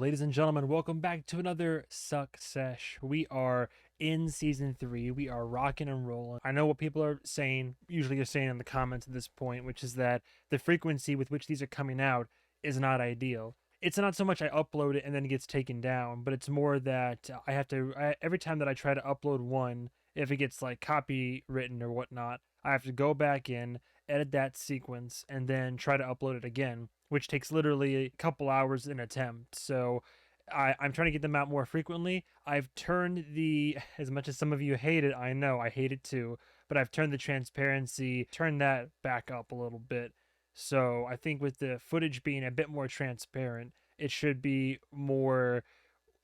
Ladies and gentlemen, welcome back to another Suck Sesh. We are in Season 3. We are rocking and rolling. I know what people are saying, usually are saying in the comments at this point, which is that the frequency with which these are coming out is not ideal. It's not so much I upload it and then it gets taken down, but it's more that I have to, every time that I try to upload one, if it gets like copywritten or whatnot, I have to go back in, edit that sequence, and then try to upload it again, which takes literally a couple hours an attempt. So I'm trying to get them out more frequently. I've turned as much as some of you hate it, I know, I hate it too, but I've turned the transparency, turned that back up a little bit. So I think with the footage being a bit more transparent, it should be more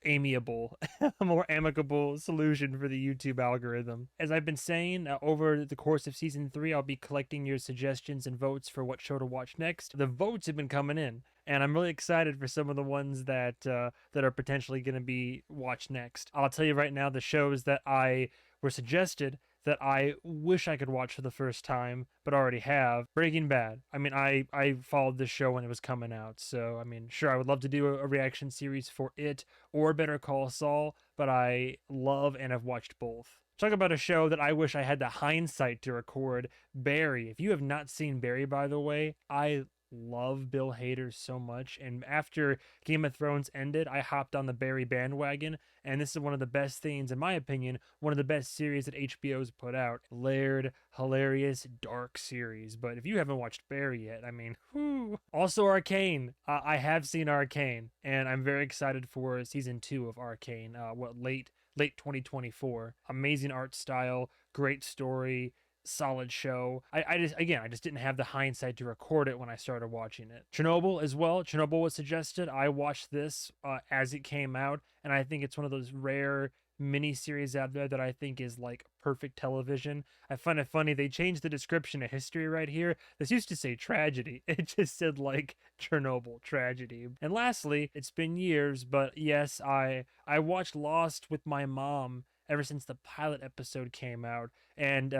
amiable, a more amicable solution for the YouTube algorithm. As I've been saying, over the course of Season 3, I'll be collecting your suggestions and votes for what show to watch next. The votes have been coming in, and I'm really excited for some of the ones that are potentially going to be watched next. I'll tell you right now, the shows that were suggested that I wish I could watch for the first time, but already have. Breaking Bad. I mean, I followed this show when it was coming out, so, I mean, sure, I would love to do a reaction series for it, or Better Call Saul, but I love and have watched both. Talk about a show that I wish I had the hindsight to record, Barry. If you have not seen Barry, by the way, I love Bill Hader so much, and after Game of Thrones ended, I hopped on the Barry bandwagon, and this is one of the best things, in my opinion, one of the best series that HBO's put out. Layered, hilarious, dark series, but if you haven't watched Barry yet, I mean, whew. Also Arcane. I have seen Arcane, and I'm very excited for Season 2 of Arcane, late 2024. Amazing art style, great story, solid show. I just didn't have the hindsight to record it when I started watching it. Chernobyl as well. Chernobyl was suggested. I watched this as it came out, and I think it's one of those rare mini-series out there that I think is like perfect television. I find it funny, they changed the description of history right here. This used to say tragedy. It just said like Chernobyl, tragedy. And lastly, it's been years, but yes, I watched Lost with my mom ever since the pilot episode came out, and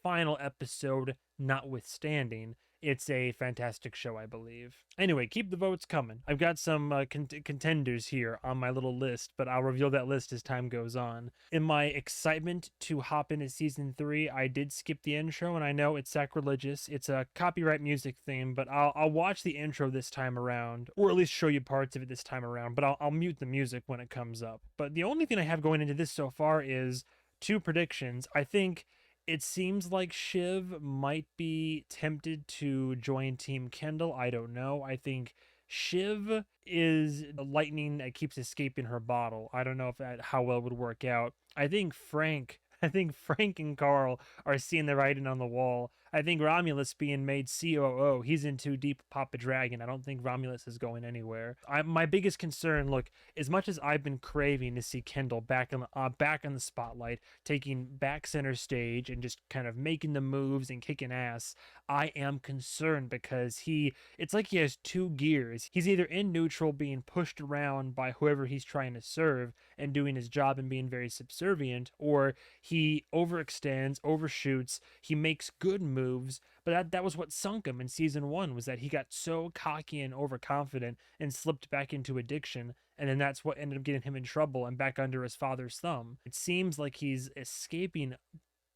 final episode notwithstanding, it's a fantastic show, I believe. Anyway, keep the votes coming. I've got some contenders here on my little list, but I'll reveal that list as time goes on. In my excitement to hop into Season 3, I did skip the intro, and I know it's sacrilegious. It's a copyright music theme, but I'll watch the intro this time around, or at least show you parts of it this time around, but I'll mute the music when it comes up. But the only thing I have going into this so far is 2 predictions. I think it seems like Shiv might be tempted to join Team Kendall. I don't know. I think Shiv is the lightning that keeps escaping her bottle. I don't know how well it would work out. I think Frank and Carl are seeing the writing on the wall. I think Romulus being made COO, he's in too deep Papa Dragon. I don't think Romulus is going anywhere. My biggest concern, look, as much as I've been craving to see Kendall back in the spotlight, taking back center stage and just kind of making the moves and kicking ass, I am concerned because it's like he has 2 gears. He's either in neutral being pushed around by whoever he's trying to serve and doing his job and being very subservient, or he overextends, overshoots, he makes good moves, but that was what sunk him in Season 1, was that he got so cocky and overconfident and slipped back into addiction, and then that's what ended up getting him in trouble and back under his father's thumb. It seems like he's escaping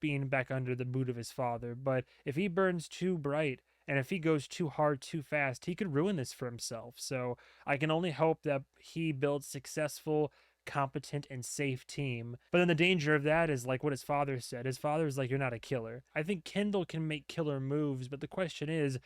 being back under the boot of his father, but if he burns too bright, and if he goes too hard too fast, he could ruin this for himself. So I can only hope that he builds successful, competent, and safe team. But then the danger of that is like what his father said. His father's like, you're not a killer. I think Kendall can make killer moves, but the question is,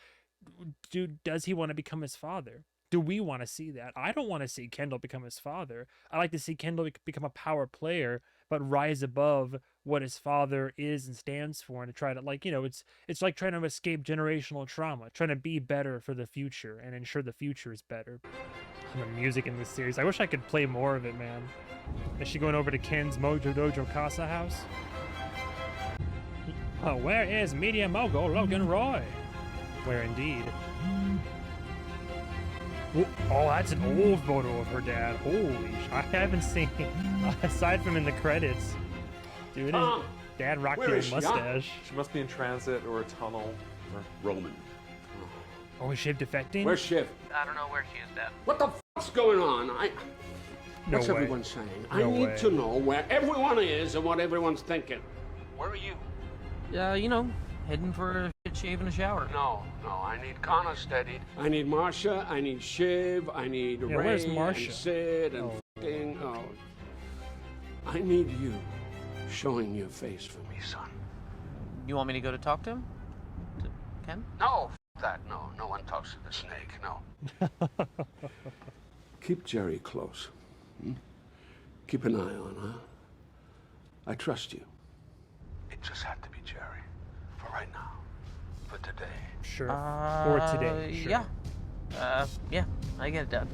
does he want to become his father? Do we want to see that? I don't want to see Kendall become his father. I like to see Kendall become a power player, but rise above what his father is and stands for, and to try to, like, it's like trying to escape generational trauma, trying to be better for the future and ensure the future is better. The music in this series, I wish I could play more of it, man. Is she going over to Ken's Mojo Dojo Casa house? Oh, where is media mogul Logan Roy? Where indeed. Oh, that's an old photo of her dad. Holy sh! I haven't seen, aside from in the credits. Dude, dad rocked the mustache. She must be in transit or a tunnel. Or Roman. Oh, is Shiv defecting? Where's Shiv? I don't know where she is, Dad. What the f? What's going on? No What's way. everyone saying? No I need way. to know where everyone is and what everyone's thinking. Where are you? You know, heading for a shit shave and a shower. No, I need Connor steadied. I need Marcia, I need Shiv, I need Yeah, Ray where's and Marcia? Sid and I need you showing your face for me, son. You want me to go to talk to him? To Ken? No, that, no. No one talks to the snake, no. Keep Jerry close. Keep an eye on her. I trust you. It just had to be Jerry. For right now. For today. Sure. For today. Sure. Yeah, I get it, Dad.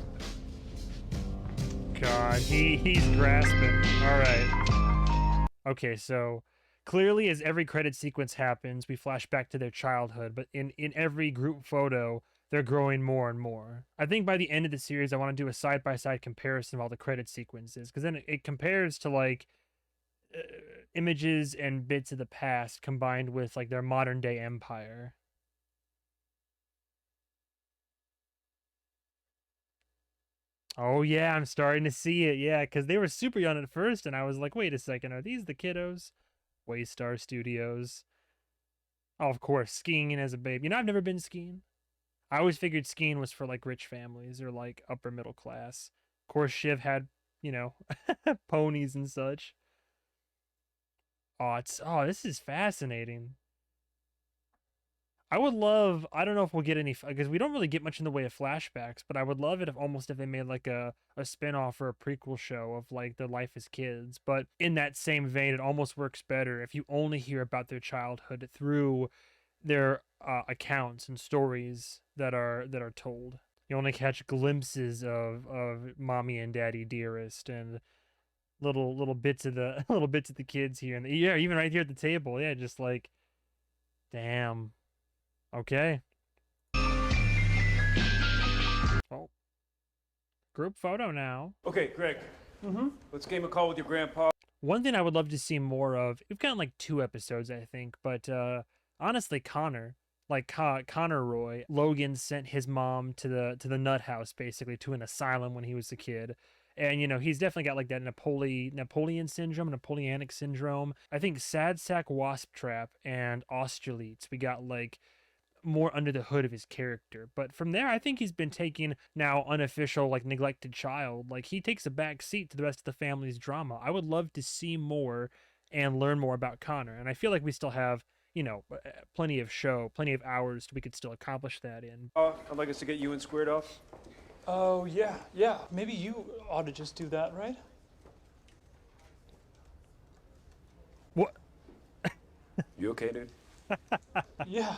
God, he's grasping. All right. Okay, so clearly as every credit sequence happens, we flash back to their childhood, but in every group photo, they're growing more and more. I think by the end of the series, I want to do a side-by-side comparison of all the credit sequences, because then it compares to, like, images and bits of the past combined with, like, their modern-day empire. Oh, yeah, I'm starting to see it, yeah, because they were super young at first, and I was like, wait a second, are these the kiddos? Waystar Studios. Oh, of course, skiing as a babe. You know, I've never been skiing. I always figured skiing was for, like, rich families or, like, upper middle class. Of course, Shiv had, you know, ponies and such. Oh, this is fascinating. I would love, I don't know if we'll get any, because we don't really get much in the way of flashbacks, but I would love it if they made like a spin-off or a prequel show of like their life as kids. But in that same vein, it almost works better if you only hear about their childhood through their accounts and stories that are told. You only catch glimpses of mommy and daddy dearest and little bits of the little bits of the kids here and yeah, even right here at the table. Yeah, just like, damn. Okay. Oh. Group photo now. Okay, Greg. Let's game a call with your grandpa. One thing I would love to see more of, we've gotten like 2 episodes, I think, but honestly, Connor, like Connor Roy, Logan sent his mom to the nut house, basically, to an asylum when he was a kid. And, you know, he's definitely got like that Napoleonic syndrome. I think Sad Sack Wasp Trap and Austerlitz, we got like more under the hood of his character. But from there, I think he's been taking now unofficial, like, neglected child. Like, he takes a back seat to the rest of the family's drama. I would love to see more and learn more about Connor. And I feel like we still have, you know, plenty of hours we could still accomplish that in. I'd like us to get you and squared off. Oh, yeah. Maybe you ought to just do that, right? What? You okay, dude? Yeah.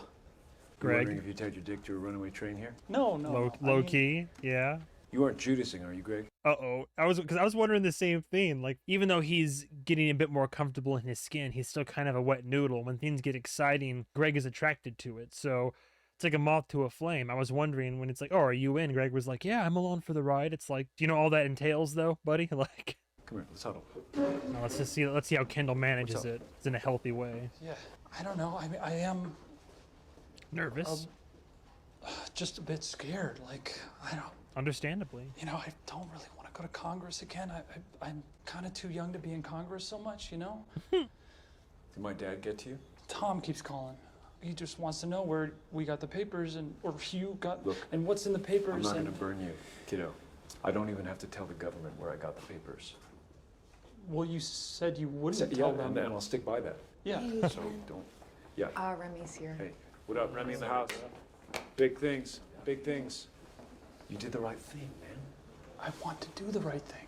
Greg? Wondering if you tied your dick to a runaway train here? No. Low key, yeah. You aren't Judasing, are you, Greg? Uh-oh. I was wondering the same thing. Like, even though he's getting a bit more comfortable in his skin, he's still kind of a wet noodle. When things get exciting, Greg is attracted to it. So it's like a moth to a flame. I was wondering when it's like, oh, are you in? Greg was like, yeah, I'm along for the ride. It's like, do you know all that entails though, buddy? Like, Come here, let's huddle. no, let's see how Kendall manages it. It's in a healthy way. Yeah. I don't know. I mean, I am Nervous. just a bit scared. Like, I don't, Understandably. you know, I don't really want to go to Congress again. I'm kind of too young to be in Congress so much, you know? Did my dad get to you? Tom keeps calling. He just wants to know where we got the papers or you got, Look, and what's in the papers. I'm not and gonna burn you, kiddo. I don't even have to tell the government where I got the papers. Well, you said you wouldn't tell them. and I'll stick by that. Yeah. So don't. Yeah. Remy's here. Hey, what up, Remy in the house? Big things, big things. You did the right thing, man. I want to do the right thing.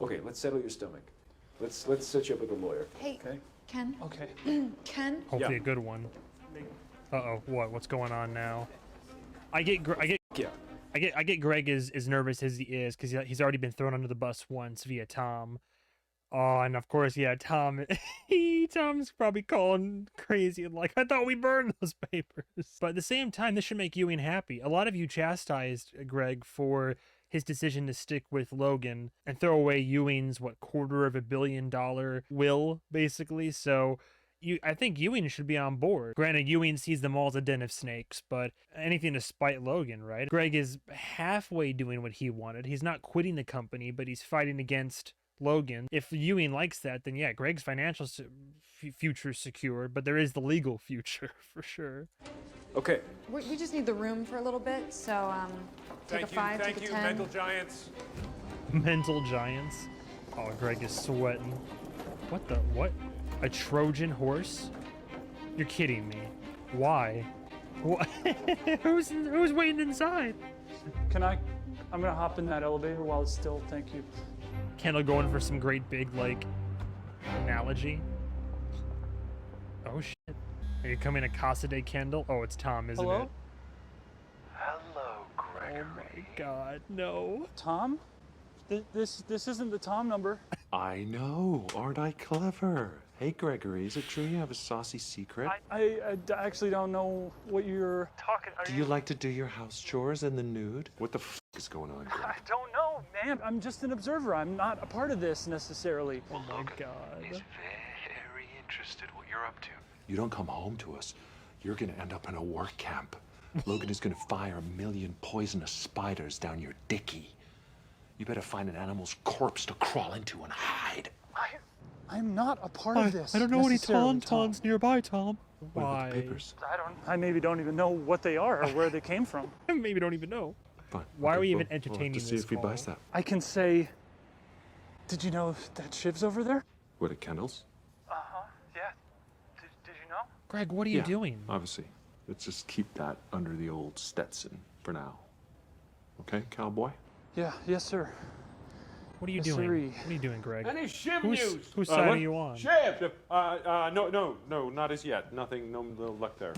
Okay, let's settle your stomach. Let's set you up with a lawyer. Hey, Okay? Ken. Okay. Ken. Hopefully Yeah. a good one. Uh-oh, what's going on now? I get Greg as nervous as he is because he's already been thrown under the bus once via Tom. Oh, and of course, yeah, Tom's probably calling crazy and like, I thought we burned those papers. But at the same time, this should make Ewing happy. A lot of you chastised Greg for his decision to stick with Logan and throw away Ewing's, $250 million will, basically. So I think Ewing should be on board. Granted, Ewing sees them all as a den of snakes, but anything to spite Logan, right? Greg is halfway doing what he wanted. He's not quitting the company, but he's fighting against Logan. If Ewing likes that, then yeah, Greg's financial future is secure, but there is the legal future for sure. Okay. We just need the room for a little bit, so take a 5, take a 10. mental giants. Mental giants. Oh, Greg is sweating. What? A Trojan horse? You're kidding me. Why? What? who's waiting inside? I'm gonna hop in that elevator while it's still, thank you. Kendall going for some great big, like, analogy. Oh, shit. Are you coming to Casa de Kendall? Oh, it's Tom, isn't Hello? it? Hello, Gregory. Oh, my God, no. Tom? This isn't the Tom number. I know. Aren't I clever? Hey, Gregory, is it true you have a saucy secret? I actually don't know what you're talking. Do you like to do your house chores in the nude? What the f is going on, Greg? I don't know, man. I'm just an observer. I'm not a part of this necessarily. Oh, my God. He's very interested what you're up to. You don't come home to us, you're gonna end up in a work camp. Logan is gonna fire 1 million poisonous spiders down your dicky. You better find an animal's corpse to crawl into and hide. I'm not a part of this. I don't know any necessarily, tauntauns nearby, Tom. What about Why? the papers? I maybe don't even know what they are or where they came from. Maybe don't even know. Fine. Why are we even we'll entertaining have to see this if he call? buys that. I can say, did you know that Shiv's over there? What, at Kendall's? Uh-huh, yeah. Did you know? Greg, what are you doing? Obviously. Let's just keep that under the old Stetson for now. Okay, cowboy? Yeah, yes, sir. What are you Yes, doing? sirree. What are you doing, Greg? Any Shiv Whose news? side What? are you on? Shiv! No, not as yet. Nothing, no luck there.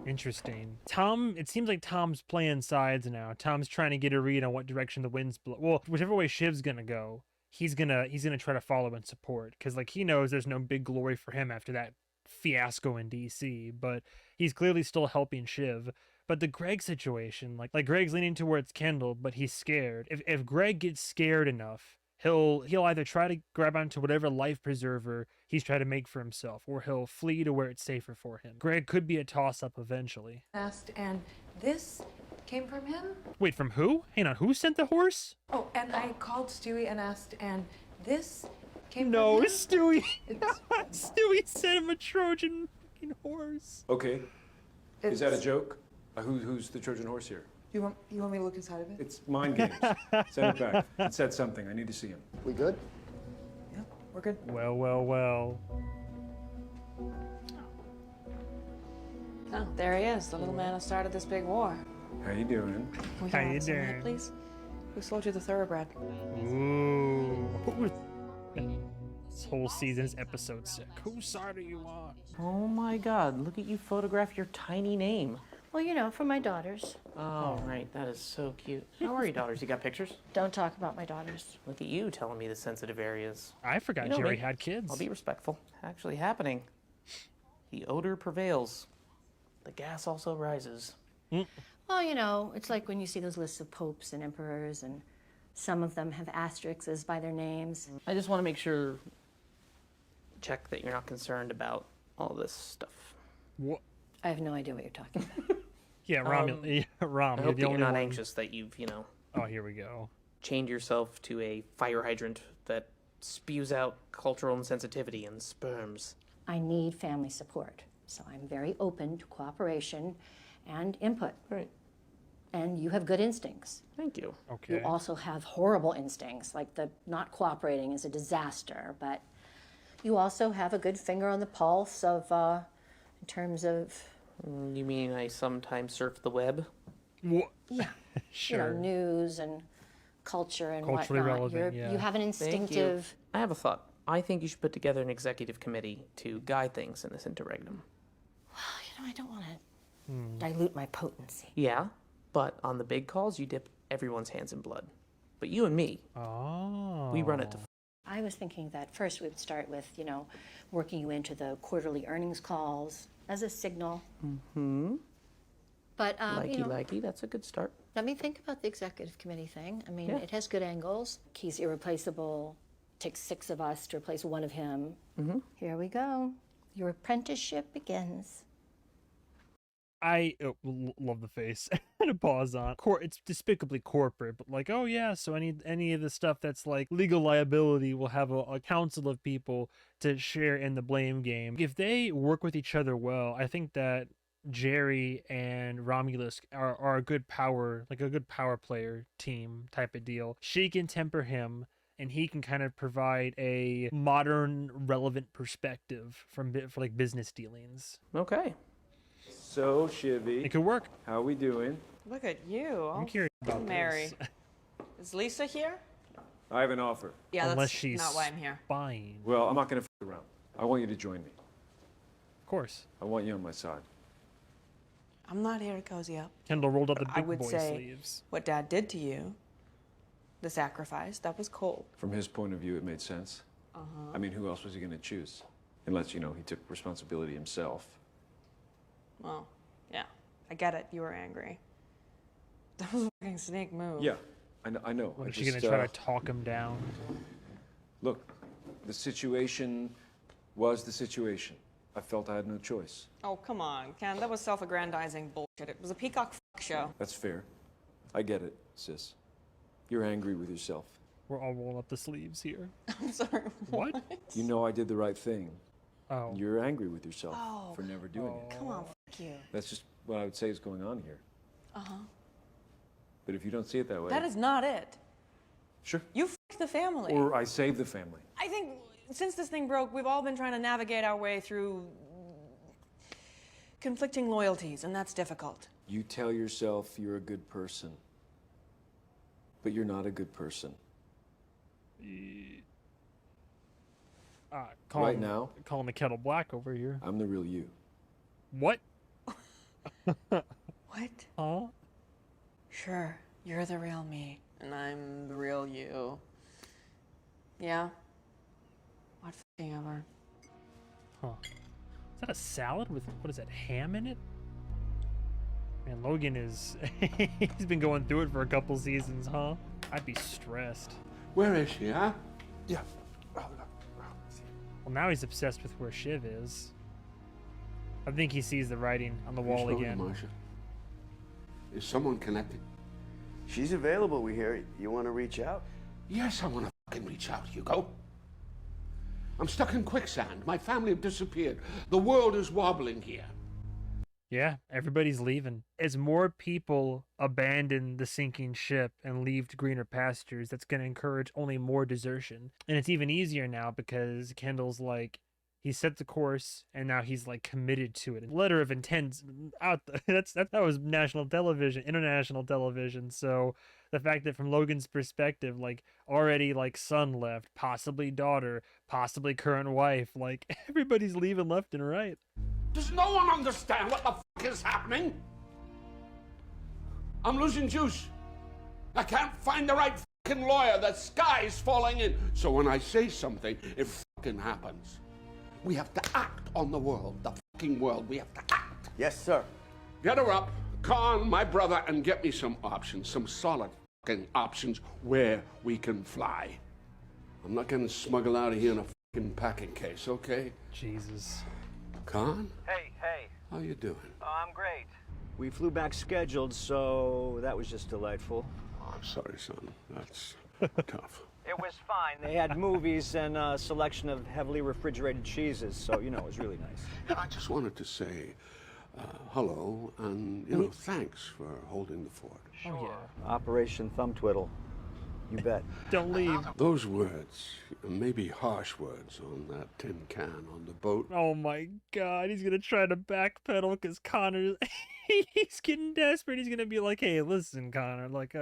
Interesting. Tom, it seems like Tom's playing sides now. Tom's trying to get a read on what direction the wind's blow. Well, whichever way Shiv's gonna go, he's gonna try to follow and support, because like he knows there's no big glory for him after that fiasco in DC, but he's clearly still helping Shiv. But the Greg situation, like Greg's leaning towards Kendall, but he's scared. If Greg gets scared enough, he'll either try to grab onto whatever life preserver he's trying to make for himself, or he'll flee to where it's safer for him. Greg could be a toss-up eventually. Asked, and this came from him? Wait, from who? Hang on, who sent the horse? Oh, and I called Stewie and asked, and this came No, from him? Stewie. It's- Stewie sent him a Trojan fucking horse. Okay. Is that a It's- joke? Who's the Trojan horse here? You want me to look inside of it? It's mind games. Send it back. It said something. I need to see him. We good? Yeah, we're good. Well, well, well. Oh, there he is, the little man who started this big war. How you doing? Can we How get you on some of that, doing? please? Who sold you the thoroughbred? Ooh. This whole season is episode 6. Whose side are you on? Oh my God, look at you photograph your tiny name. Well, you know, for my daughters. Oh, right, that is so cute. How are your daughters? You got pictures? Don't talk about my daughters. Look at you telling me the sensitive areas. I forgot You know Jerry me. had kids. I'll be respectful. Actually happening. The odor prevails. The gas also rises. Well, you know, it's like when you see those lists of popes and emperors, and some of them have asterisks by their names. I just want to make sure, check that you're not concerned about all this stuff. What? I have no idea what you're talking about. Yeah, Rom, Rom, I you're hope the that you're only not one. anxious that you've, Oh, here we go. chained yourself to a fire hydrant that spews out cultural insensitivity and sperms. I need family support, so I'm very open to cooperation and input. Right. And you have good instincts. Thank you. Okay. You also have horrible instincts, like the not cooperating is a disaster, but you also have a good finger on the pulse of, in terms of, You mean I sometimes surf the web? What? yeah, Sure. you know, news and culture and Culturally whatnot. relevant, yeah. You have an Thank you. instinctive. I have a thought. I think you should put together an executive committee to guide things in this interregnum. You know, I don't want to dilute my potency. Yeah, but on the big calls, you dip everyone's hands in blood. But you and me, Oh. we run it to I was thinking that first we would start with, you know, working you into the quarterly earnings calls as a signal. Mm-hmm. But, you know, likey, that's a good start. let me think about the executive committee thing. I mean, Yeah. it has good angles. He's irreplaceable. Takes 6 of us to replace one of him. Mm-hmm. Here we go. Your apprenticeship begins. I love the face. And a pause on. It's despicably corporate, but like, oh yeah, so any of the stuff that's like legal liability will have a council of people to share in the blame game. If they work with each other well, I think that Jerry and Romulus are a good power, like a good power player team type of deal. She can temper him, and he can kind of provide a modern, relevant perspective for like business dealings. Okay. So, Shivy, It could work. how we doing? Look at you. I'm curious about Mary. this. Is Lisa here? I have an offer. Yeah, Unless that's she's not why I'm here. spying. Well, I'm not going to f around. I want you to join me. Of course. I want you on my side. I'm not here to cozy up. Kendall rolled up the But I big would boy say sleeves. what Dad did to you, the sacrifice, that was cold. From his point of view, it made sense. I mean, who else was he going to choose? Unless, you know, he took responsibility himself. Well, yeah, I get it. You were angry. That was a fucking snake move. Yeah, I know. What, I is she gonna try to talk him down? Look, the situation was the situation. I felt I had no choice. Oh, come on, Ken. That was self-aggrandizing bullshit. It was a peacock show. That's fair. I get it, sis. You're angry with yourself. We're all rolling up the sleeves here. I'm sorry. What? You know I did the right thing. Oh. You're angry with yourself Oh. for never doing it. Come on, fuck you. That's just what I would say is going on here. Uh-huh. But if you don't see it that way... That is not it. Sure. You fucked the family. Or I saved the family. I think since this thing broke, we've all been trying to navigate our way through conflicting loyalties, and that's difficult. You tell yourself you're a good person. But you're not a good person. Right now, calling the kettle black over here. I'm the real you. What? What? Huh? Sure, you're the real me, and I'm the real you. Yeah? What f***ing ever. Huh. Is that a salad with, what is that, ham in it? Man, Logan is, he's been going through it for a couple seasons, huh? I'd be stressed. Where is she, huh? Yeah. Well, now he's obsessed with where Shiv is. I think he sees the writing on the wall Slowly, again. Marcia. Is someone connected? She's available, we hear. You want to reach out? Yes, I want to fucking reach out, Hugo. I'm stuck in quicksand. My family have disappeared. The world is wobbling here. Yeah, everybody's leaving. As more people abandon the sinking ship and leave to greener pastures, that's going to encourage only more desertion. And it's even easier now because Kendall's like, he set the course and now he's like committed to it. Letter of intent out. That was national television, international television. So the fact that from Logan's perspective, like already like son left, possibly daughter, possibly current wife, like everybody's leaving left and right. Does no one understand what the fuck is happening? I'm losing juice. I can't find the right fucking lawyer. The sky's falling in. So when I say something, it fucking happens. We have to act on the world, the fucking world. We have to act. Yes, sir. Get her up, con my brother, and get me some options, some solid fucking options where we can fly. I'm not gonna smuggle out of here in a fucking packing case, okay? Jesus. Con? Hey. How you doing? I'm great. We flew back scheduled, so that was just delightful. Oh, I'm sorry, son. That's tough. It was fine. They had movies and a selection of heavily refrigerated cheeses, so, you know, it was really nice. Yeah, I just wanted to say hello and, you know, thanks for holding the fort. Oh, yeah. Operation Thumb Twiddle. You bet. Don't leave. Those words, maybe harsh words on that tin can on the boat. Oh my god, he's gonna try to backpedal because Connor, he's getting desperate. He's gonna be like, hey, listen, Connor, like,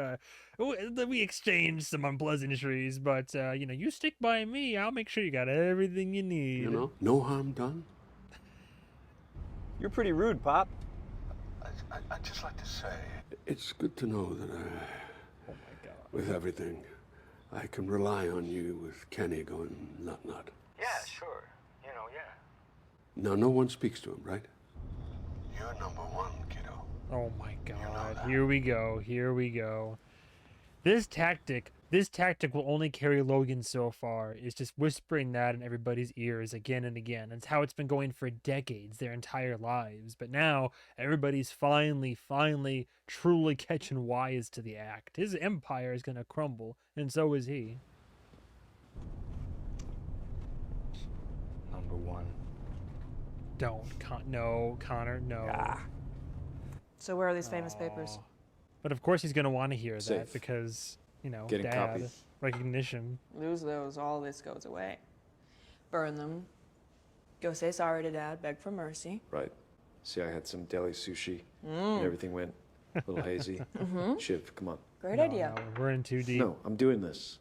we exchanged some unpleasantries, but, you know, you stick by me, I'll make sure you got everything you need. You know, no harm done. You're pretty rude, Pop. I'd just like to say, it's good to know that with everything, I can rely on you with Kenny going nut-nut. Yeah, sure. You know, yeah. Now, no one speaks to him, right? You're number one, kiddo. Oh my god, here we go. This tactic This tactic will only carry Logan so far, is just whispering that in everybody's ears again and again. It's how it's been going for decades, their entire lives. But now, everybody's finally, truly catching wise to the act. His empire is going to crumble, and so is he. Number one. Don't. No, Connor, no. So where are these famous papers? But of course he's going to want to hear that Safe. because, you know, Getting dad, copies. recognition. Lose those, all this goes away. Burn them. Go say sorry to Dad, beg for mercy. Right. See, I had some deli sushi, and everything went a little hazy. Shiv, come on. Great idea. No, we're in too deep. No, I'm doing this,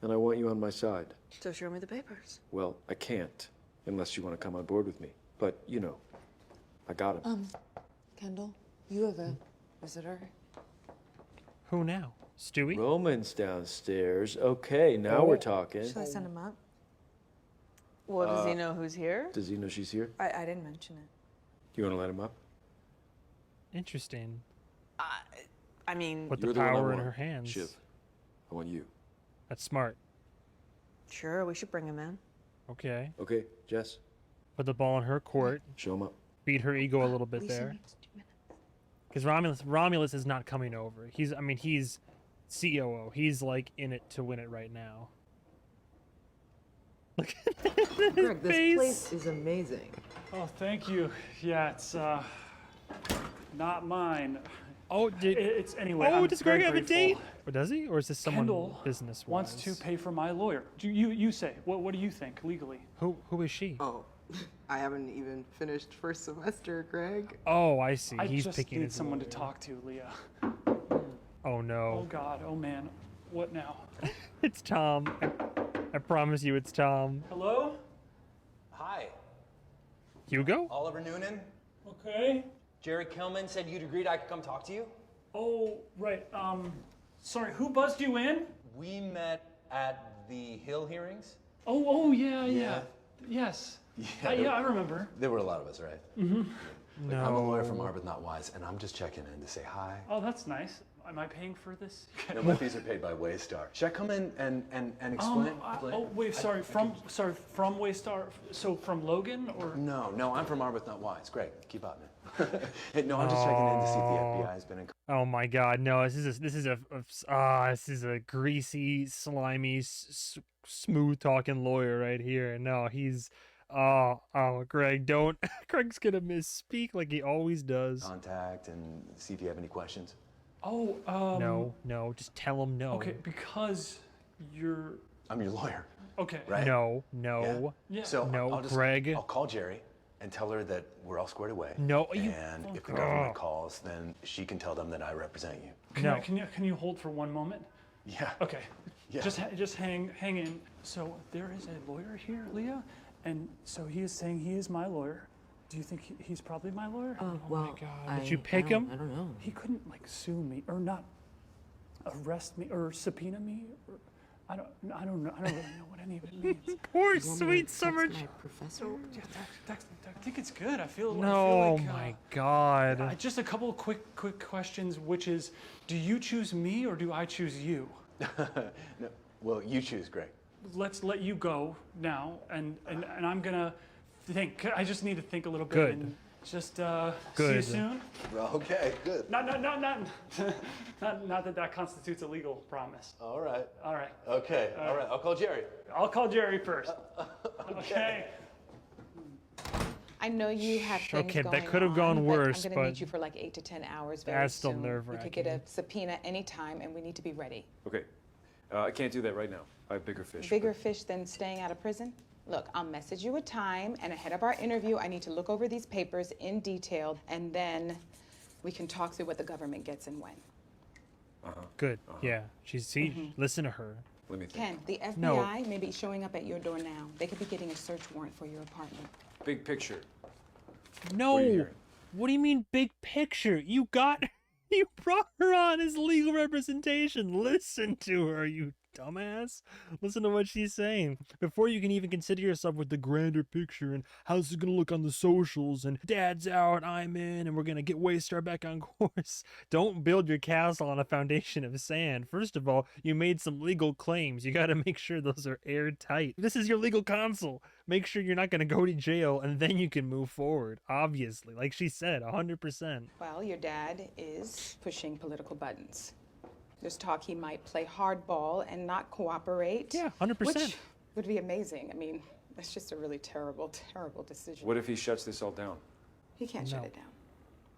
and I want you on my side. So show me the papers. Well, I can't, unless you want to come on board with me. But, you know, I got him. Kendall, you have a visitor. Who now? Stewie? Roman's downstairs. Okay, now we're talking. Should I send him up? Well, does he know who's here? Does he know she's here? I didn't mention it. You want to let him up? Interesting. I mean, Put You're the one I power in want, her hands. Shiv. I want you. That's smart. sure, we should bring him in. Okay. Okay, Jess, Put the ball in her court. show him up. Beat her ego a little bit Lisa there. needs 2 minutes. Because Romulus is not coming over. He's COO. He's like in it to win it right now. Look at his Greg, this face. place is amazing. Oh, thank you. Yeah, it's not mine. Oh, It's anyway. Oh, I'm does Greg very have a grateful. date? Or does he? Or is this someone Kendall business wants to pay for my lawyer. You say. What do you think legally? Who is she? Oh, I haven't even finished first semester, Greg. Oh, I see. I He's just picking need his someone to lawyer. talk to, Leah. Oh Oh no. God. Oh man. What now? It's Tom. I promise you it's Tom. Hello? Hi, Hugo? Oliver Noonan. Okay. Jerry Kilman said you'd agreed I could come talk to you. Oh, right. Sorry. Who buzzed you in? We met at the Hill hearings. Oh, yeah. Yeah. Yes. Yeah, I remember. There were a lot of us, right? No. I'm a lawyer from Arbeth Not Wise, and I'm just checking in to say hi. Oh, that's nice. Am I paying for this? No, my fees are paid by Waystar. Should I come in and explain? Oh, wait. Sorry. From Waystar. So from Logan or? No, I'm from Arbeth Not Wise. Great, keep up, man. No, I'm just checking in to see if the FBI has been in. Oh my God, no! This is a greasy, slimy, smooth talking lawyer right here. No, he's Greg, don't. Greg's gonna misspeak like he always does. Contact and see if you have any questions. Oh, No, just tell him no. Okay, because you're. I'm your lawyer. Okay. Right? No. Yeah. So No, I'll Greg. I'll call Jerry and tell her that we're all squared away. No, And if the government calls, then she can tell them that I represent you. No. Can you hold for one moment? Yeah. Okay. Yeah. Just hang in. So there is a lawyer here, Leah, and so he is saying he is my lawyer. Do you think he's probably my lawyer? Well, Did you pick him? I don't know. He couldn't like sue me or not arrest me or subpoena me. Or, I don't know. I don't really know what any of it means. Poor You want me sweet to summer. text my professor? Yeah, I think it's good. I feel No, like, my God. just a couple of quick questions, which is, do you choose me or do I choose you? No, well, you choose, Greg. Let's let you go now, and I'm gonna think. I just need to think a little bit. Good. And just see you Good. soon. Okay, good. Not that constitutes a legal promise. All right. All right. Okay. All right. I'll call Jerry. I'll call Jerry first. Okay. I know you have things Okay, going that could have on, gone but worse, I'm going to but need you for like 8 to 10 hours very that's still soon. We could get a nerve-wracking. subpoena anytime, and we need to be ready. Okay, I can't do that right now. I have bigger fish. Bigger fish than staying out of prison? Look, I'll message you a time, and ahead of our interview, I need to look over these papers in detail, and then we can talk through what the government gets and when. Good. Yeah. Listen to her. Let me think. Ken, the FBI No. may be showing up at your door now. They could be getting a search warrant for your apartment. Big picture. No. What are you hearing? What do you mean big picture? You got You brought her on as legal representation. Listen to her, you dumbass. Listen to what she's saying. Before you can even consider yourself with the grander picture and how's it gonna look on the socials and dad's out, I'm in, and we're gonna get Waystar back on course. Don't build your castle on a foundation of sand. First of all, you made some legal claims. You gotta make sure those are airtight. This is your legal counsel. Make sure you're not gonna go to jail and then you can move forward. Obviously, like she said, 100%. Well, your dad is pushing political buttons. There's talk he might play hardball and not cooperate. Yeah, 100%. Which would be amazing. I mean, that's just a really terrible, terrible decision. What if he shuts this all down? He can't shut it down.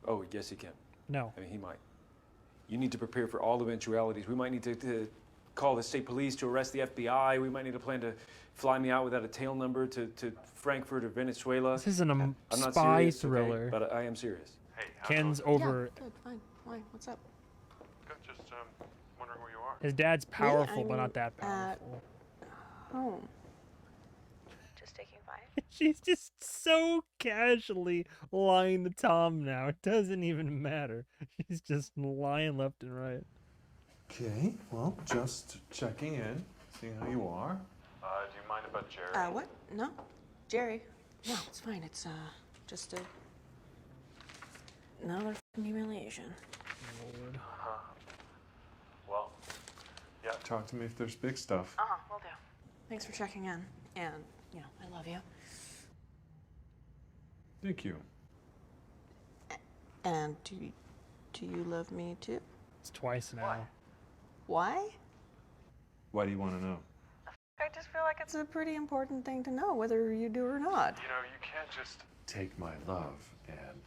Oh, yes, he can. No. I mean, he might. You need to prepare for all eventualities. We might need to call the state police to arrest the FBI. We might need to plan to fly me out without a tail number to Frankfurt or Venezuela. This isn't a I'm not spy serious, thriller. okay? But I am serious. Hey, Ken's over. Yeah, good, fine. Why? What's up? Good, just wondering where you are. His dad's powerful, but I'm not that at powerful. home. Just taking 5. She's just so casually lying to Tom now. It doesn't even matter. She's just lying left and right. Okay, well, just checking in, seeing how you are. Do you mind about Jerry? What? No. Jerry? No, it's fine. It's, just another f***ing humiliation. Lord. Well, yeah. Talk to me if there's big stuff. Will do. Thanks for checking in. And, you know, I love you. Thank you. And do you love me too? It's twice now. Why? Why do you want to know? I just feel like it's a pretty important thing to know, whether you do or not. You know, you can't just... Take my love and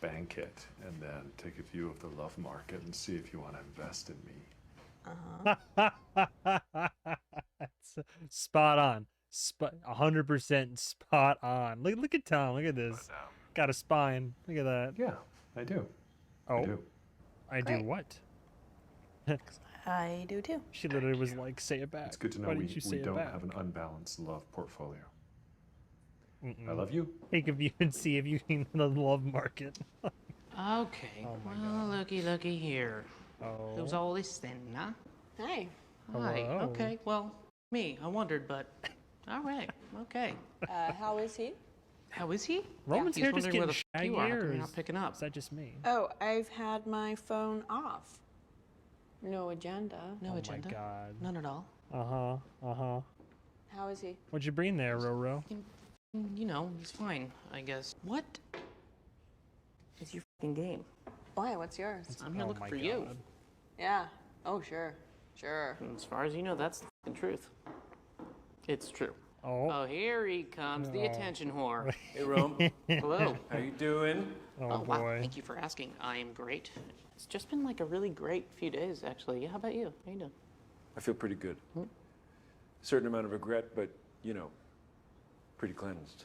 bank it, and then take a view of the love market and see if you want to invest in me. Spot on. 100% spot on. Look at Tom. Look at this. Got a spine. Look at that. Yeah, I do. Oh, I do. I do what? I do too. She literally was like, say it back. It's good to know Why we didn't you say it don't back? have an unbalanced love portfolio. Mm-mm. I love you. Take a view and see if you can the love market. Okay. Well, looky here. Oh. Who's all this then, huh? Hey. Hi. Hello. Okay. Well, me. I wondered, but all right. Okay. How is he? How is he? Roman's He's hair just wondering where getting the f- you are. How come shaggier. you're not picking up? Is that just me? Oh, I've had my phone off. No agenda. No Oh my agenda. God. None at all. Uh-huh. How is he? What'd you bring there, Roro? You know, he's fine, I guess. What? It's your f***ing game. Why? What's yours? I'm here Oh looking my for you. God. Yeah. Oh, sure. Sure. And as far as you know, that's the f***ing truth. It's true. Oh. Here he comes, the Oh. attention whore. Hey, Rome. Hello. How you doing? Oh, Wow. boy. Thank you for asking. I am great. It's just been like a really great few days, actually. Yeah, how about you? How you doing? I feel pretty good. Certain amount of regret, but, you know, pretty cleansed.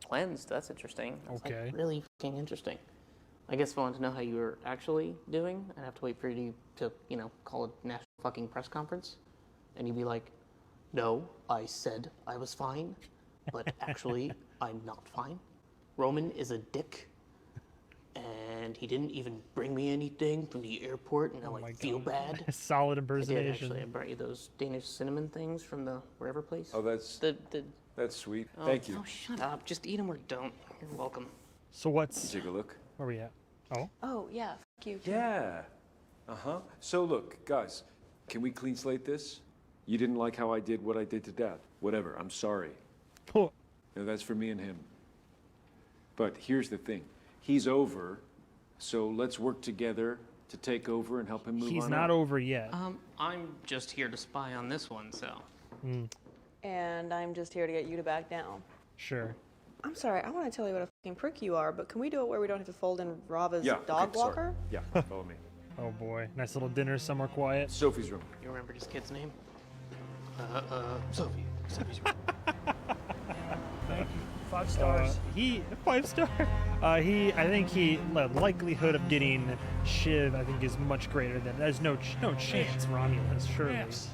Cleansed. That's interesting. That's Okay. Like really fucking interesting. I guess if I wanted to know how you were actually doing, I'd have to wait for you to, you know, call a national fucking press conference, and you'd be like, "No, I said I was fine, but actually I'm not fine. Roman is a dick, and he didn't even bring me anything from the airport, and now I feel bad." Solid I did impersonation. actually. I brought you those Danish cinnamon things from the wherever place. Oh, that's that's sweet. Oh, Thank you. Oh, shut up. Just eat them or don't. You're welcome. So what's... Take a look. Where we at? Oh. Oh, yeah. F you. Yeah. So look, guys, can we clean slate this? You didn't like how I did what I did to Dad. Whatever. I'm sorry. Oh. No, that's for me and him. But here's the thing. He's over, so let's work together to take over and help him move on. He's not up. over yet. I'm just here to spy on this one, so. And I'm just here to get you to back down. Sure. I'm sorry, I want to tell you what a fucking prick you are, but can we do it where we don't have to fold in Rava's Yeah, dog okay, sorry. walker? Yeah, follow me. Oh boy. Nice little dinner somewhere quiet. Sophie's room. You remember this kid's name? Sophie. Sophie's room. Thank you. 5 stars. 5 star. I think the likelihood of getting Shiv, I think, is much greater than. There's no chance, Romulus, surely. Yes.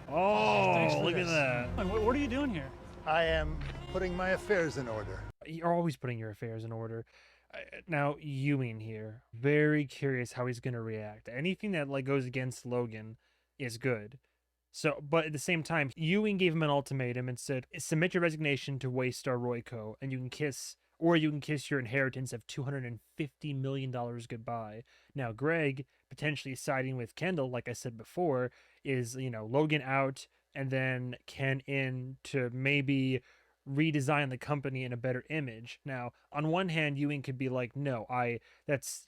Oh, Thanks for look at this. that. What are you doing here? I am putting my affairs in order. You're always putting your affairs in order. Now Ewing here, very curious how he's gonna react. Anything that like goes against Logan is good. So, but at the same time, Ewing gave him an ultimatum and said, "Submit your resignation to Waystar Royco, and you can kiss, or you can kiss your inheritance of $250 million goodbye." Now, Greg potentially siding with Kendall, like I said before, is Logan out and then Ken in to maybe redesign the company in a better image. Now, on one hand, Ewing could be like, "No,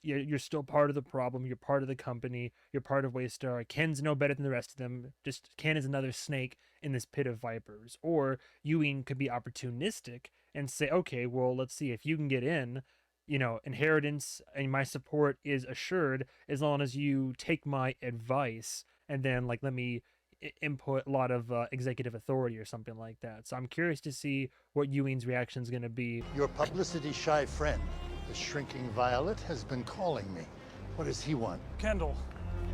you're still part of the problem. You're part of the company. You're part of Waystar. Ken's no better than the rest of them. Just Ken is another snake in this pit of vipers." Or Ewing could be opportunistic and say, "Okay, well, let's see if you can get in. Inheritance and my support is assured as long as you take my advice and then like let me input a lot of executive authority or something like that." So I'm curious to see what Ewing's reaction is going to be. Your publicity-shy friend, the shrinking Violet, has been calling me. What does he want? Kendall.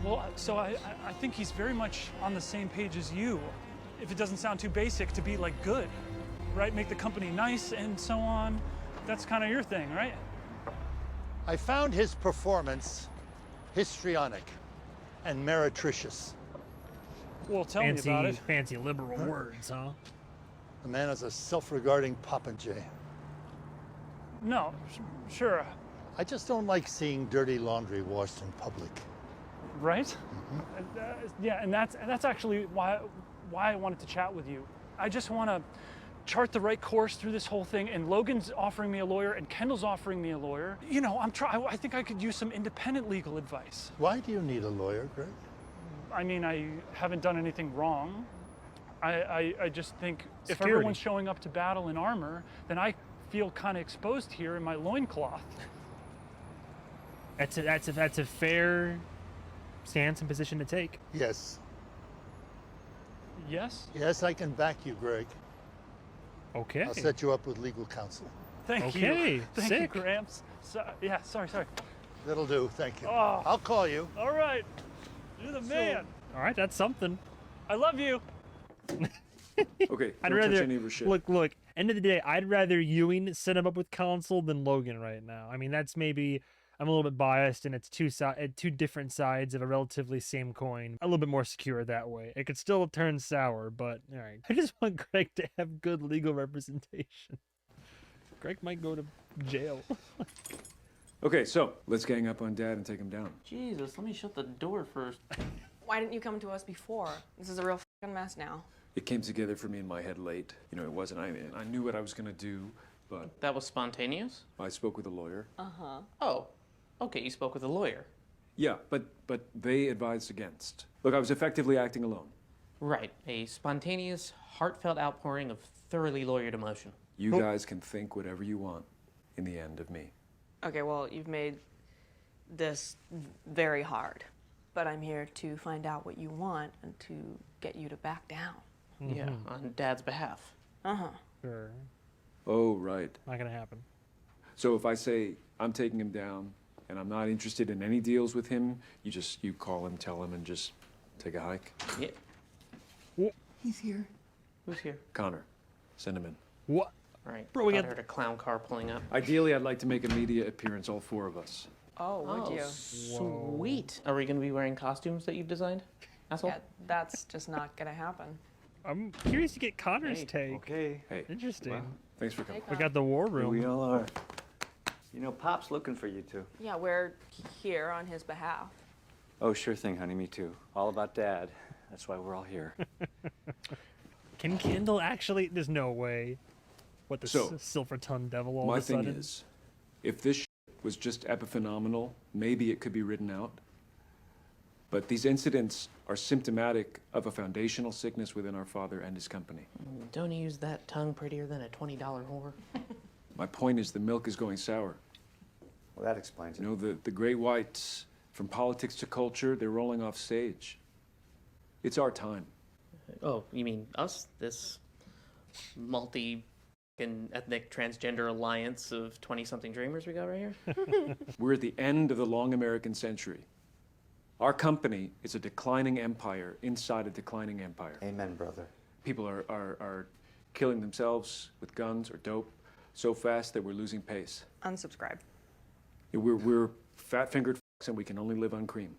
Well, so I think he's very much on the same page as you. If it doesn't sound too basic, to be like good, right? Make the company nice and so on. That's kind of your thing, right? I found his performance histrionic and meretricious. Well, tell me about it. Fancy liberal words, huh? The man is a self-regarding popinjay. No, sure. I just don't like seeing dirty laundry washed in public. Right? Yeah, and that's actually why I wanted to chat with you. I just want to chart the right course through this whole thing, and Logan's offering me a lawyer and Kendall's offering me a lawyer. I think I could use some independent legal advice. Why do you need a lawyer, Greg? I mean, I haven't done anything wrong. I just think if Security. everyone's showing up to battle in armor, then I feel kind of exposed here in my loincloth. That's a fair stance and position to take. Yes. Yes? Yes, I can back you, Greg. Okay. I'll set you up with legal counsel. Thank you. Thank you, Gramps. Sorry. That'll do, thank you. Oh. I'll call you. All right. You're the man. All right, that's something. I love you. Okay, I'd don't touch rather any of her shit. look. End of the day, I'd rather Ewing set him up with counsel than Logan right now. I mean, that's maybe I'm a little bit biased, and it's two different sides of a relatively same coin. A little bit more secure that way. It could still turn sour, but all right. I just want Greg to have good legal representation. Greg might go to jail. Okay, so let's gang up on Dad and take him down. Jesus, let me shut the door first. Why didn't you come to us before? This is a real fucking mess now. It came together for me in my head late. It wasn't. I knew what I was gonna do, but That was spontaneous? I spoke with a lawyer. Uh-huh. Oh, okay, you spoke with a lawyer. Yeah, but they advised against. Look, I was effectively acting alone. Right, a spontaneous, heartfelt outpouring of thoroughly lawyered emotion. You guys can think whatever you want in the end of me. Okay, well, you've made this very hard. But I'm here to find out what you want and to get you to back down. Yeah, on Dad's behalf. Uh-huh. Sure. Oh, right. Not gonna happen. So if I say I'm taking him down and I'm not interested in any deals with him, you call him, tell him, and just take a hike? Yeah. He's here. Who's here? Connor, send him in. What? Right. Bro, we Thought got- I heard a clown car pulling up. Ideally, I'd like to make a media appearance, all four of us. Oh, would you? Sweet. Are we going to be wearing costumes that you've designed, asshole? Yeah, that's just not gonna happen. I'm curious to get Connor's take. Okay. Hey. Interesting. Well, thanks for coming. We got the war Here room. we all are. Pop's looking for you two. Yeah, we're here on his behalf. Oh, sure thing, honey. Me too. All about Dad. That's why we're all here. Can Kendall actually? There's no way. What the So, silver tongue devil all My of a thing sudden? is, if this was just epiphenomenal, maybe it could be written out. But these incidents are symptomatic of a foundational sickness within our father and his company. Don't use that tongue prettier than a $20 whore. My point is the milk is going sour. Well, that explains it. The great whites, from politics to culture, they're rolling off stage. It's our time. Oh, you mean us? This ethnic transgender alliance of 20-something dreamers we got right here? We're at the end of the long American century. Our company is a declining empire inside a declining empire. Amen, brother. People are killing themselves with guns or dope so fast that we're losing pace. Unsubscribe. We're fat-fingered fucks and we can only live on cream.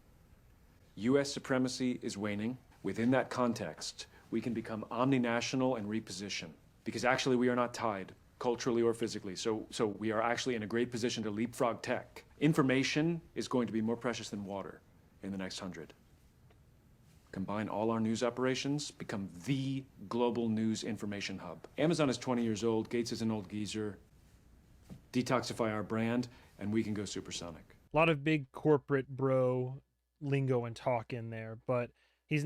U.S. supremacy is waning. Within that context, we can become omninational and reposition. Because actually we are not tied, culturally or physically. So we are actually in a great position to leapfrog tech. Information is going to be more precious than water in the next 100. Combine all our news operations, become the global news information hub. Amazon is 20 years old, Gates is an old geezer. Detoxify our brand, and we can go supersonic. A lot of big corporate bro lingo and talk in there, but he's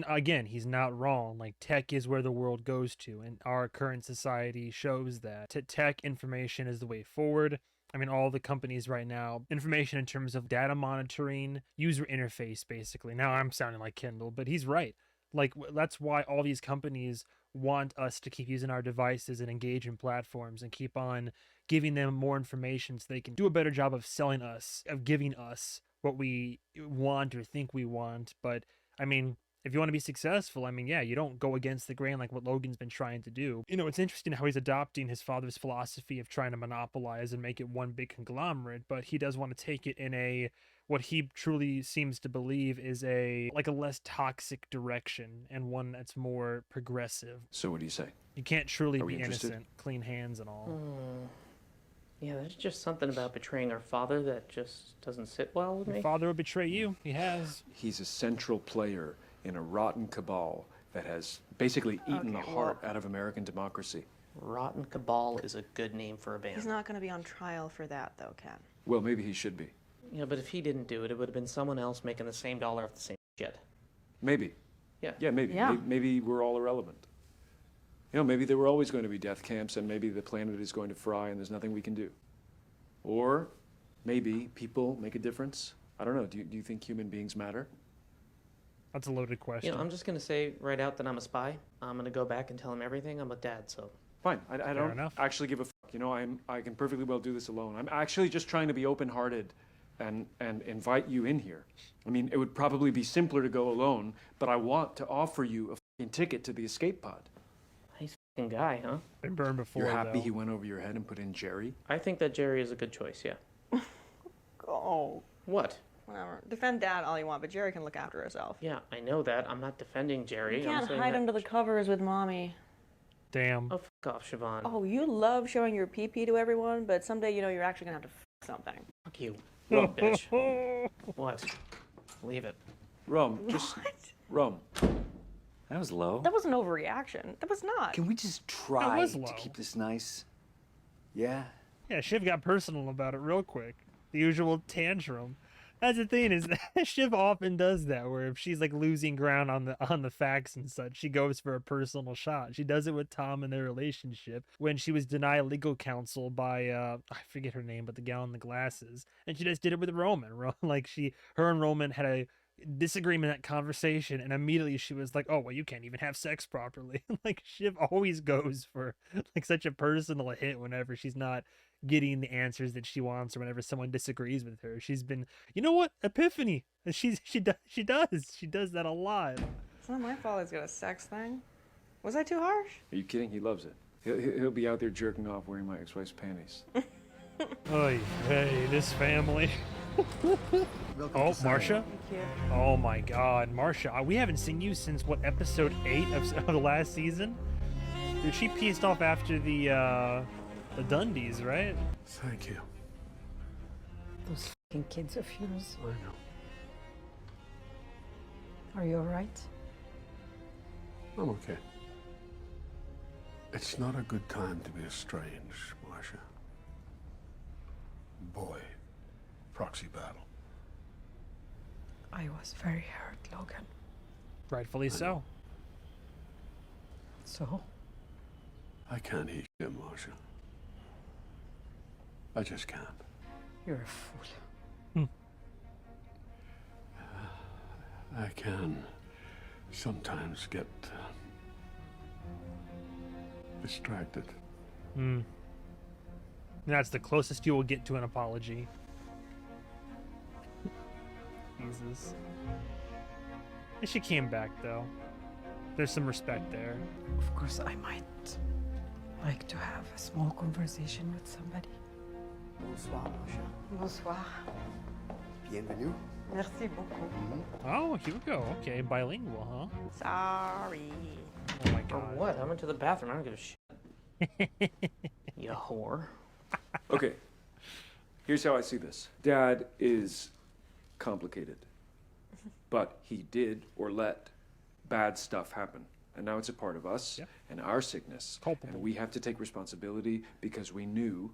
not wrong. Like, tech is where the world goes to, and our current society shows that. Tech information is the way forward. I mean, all the companies right now, information in terms of data monitoring, user interface, basically. Now I'm sounding like Kindle, but he's right. Like, that's why all these companies want us to keep using our devices and engage in platforms and keep on giving them more information so they can do a better job of selling us, of giving us what we want or think we want. But, I mean, if you want to be successful, I mean, yeah, you don't go against the grain like what Logan's been trying to do. You know, it's interesting how he's adopting his father's philosophy of trying to monopolize and make it one big conglomerate, but he does want to take it in a, what he truly seems to believe is a less toxic direction, and one that's more progressive. So what do you say? You can't truly be interested? innocent, clean hands and all. Yeah, there's just something about betraying our father that just doesn't sit well with me. Your father would betray you. He has. He's a central player in a rotten cabal that has basically eaten the heart out of American democracy. Rotten Cabal is a good name for a band. He's not going to be on trial for that, though, Ken. Well, maybe he should be. Yeah, but if he didn't do it, it would have been someone else making the same dollar off the same shit. Maybe. Yeah. Yeah, maybe. Yeah. Maybe we're all irrelevant. You know, maybe there were always going to be death camps, and maybe the planet is going to fry and there's nothing we can do. Or maybe people make a difference. I don't know. Do you think human beings matter? That's a loaded question. You know, I'm just going to say right out that I'm a spy. I'm going to go back and tell him everything. I'm with Dad, so. Fine. I don't actually give a fuck. You know, I can perfectly well do this alone. I'm actually just trying to be open-hearted and invite you in here. I mean, it would probably be simpler to go alone, but I want to offer you a fucking ticket to the escape pod. Nice fucking guy, huh? Been burned before, You're happy though. he went over your head and put in Jerry? I think that Jerry is a good choice, yeah. Oh. What? Whatever. Defend Dad all you want, but Jerry can look after herself. Yeah, I know that. I'm not defending Jerry. You can't I'm saying hide that... under the covers with Mommy. Damn. Oh, fuck off, Siobhan. Oh, you love showing your pee-pee to everyone, but someday, you know, you're actually going to have to something. Fuck you. Little bitch. What? Leave it. Rome, just... Rome. That was low. That was an overreaction. That was not. Can we just try was to low. keep this nice? Yeah? Yeah, Shiv got personal about it real quick. The usual tantrum. That's the thing, is that Shiv often does that, where if she's like losing ground on the facts and such, she goes for a personal shot. She does it with Tom in their relationship when she was denied legal counsel by I forget her name, but the gal in the glasses, and she just did it with Roman. Like her and Roman had a disagreement, that conversation, and immediately she was like, oh well, you can't even have sex properly. Like, Shiv always goes for like such a personal hit whenever she's not getting the answers that she wants, or whenever someone disagrees with her. She's been, you know what, epiphany. And she does that a lot. It's not my fault he's got a sex thing. Was I too harsh? Are you kidding? He loves it. He'll be out there jerking off wearing my ex-wife's panties. Oy, hey, this family. Oh, Marcia? Thank you. Oh my God, Marcia, we haven't seen you since what, episode 8 of the last season? Dude, she pieced off after the Dundies, right? Thank you. Those fucking kids of yours. I know. Are you alright? I'm okay. It's not a good time to be estranged, Marcia. Boy, proxy battle. I was very hurt, Logan. Rightfully so. So? I can't eat him, Marcia. I just can't. You're a fool. I can sometimes get distracted. That's the closest you will get to an apology. Jesus. And she came back, though. There's some respect there. Of course, I might like to have a small conversation with somebody. Bonsoir, mon cher. Bonsoir. Bienvenue. Merci beaucoup. Oh, here we go. Okay, bilingual, Sorry. huh? Oh my For god. what? I went to the bathroom. I don't give a shit. You whore. Okay, here's how I see this. Dad is complicated, but he did or let bad stuff happen. And now it's a part of us and our sickness. Culpable. And we have to take responsibility because we knew,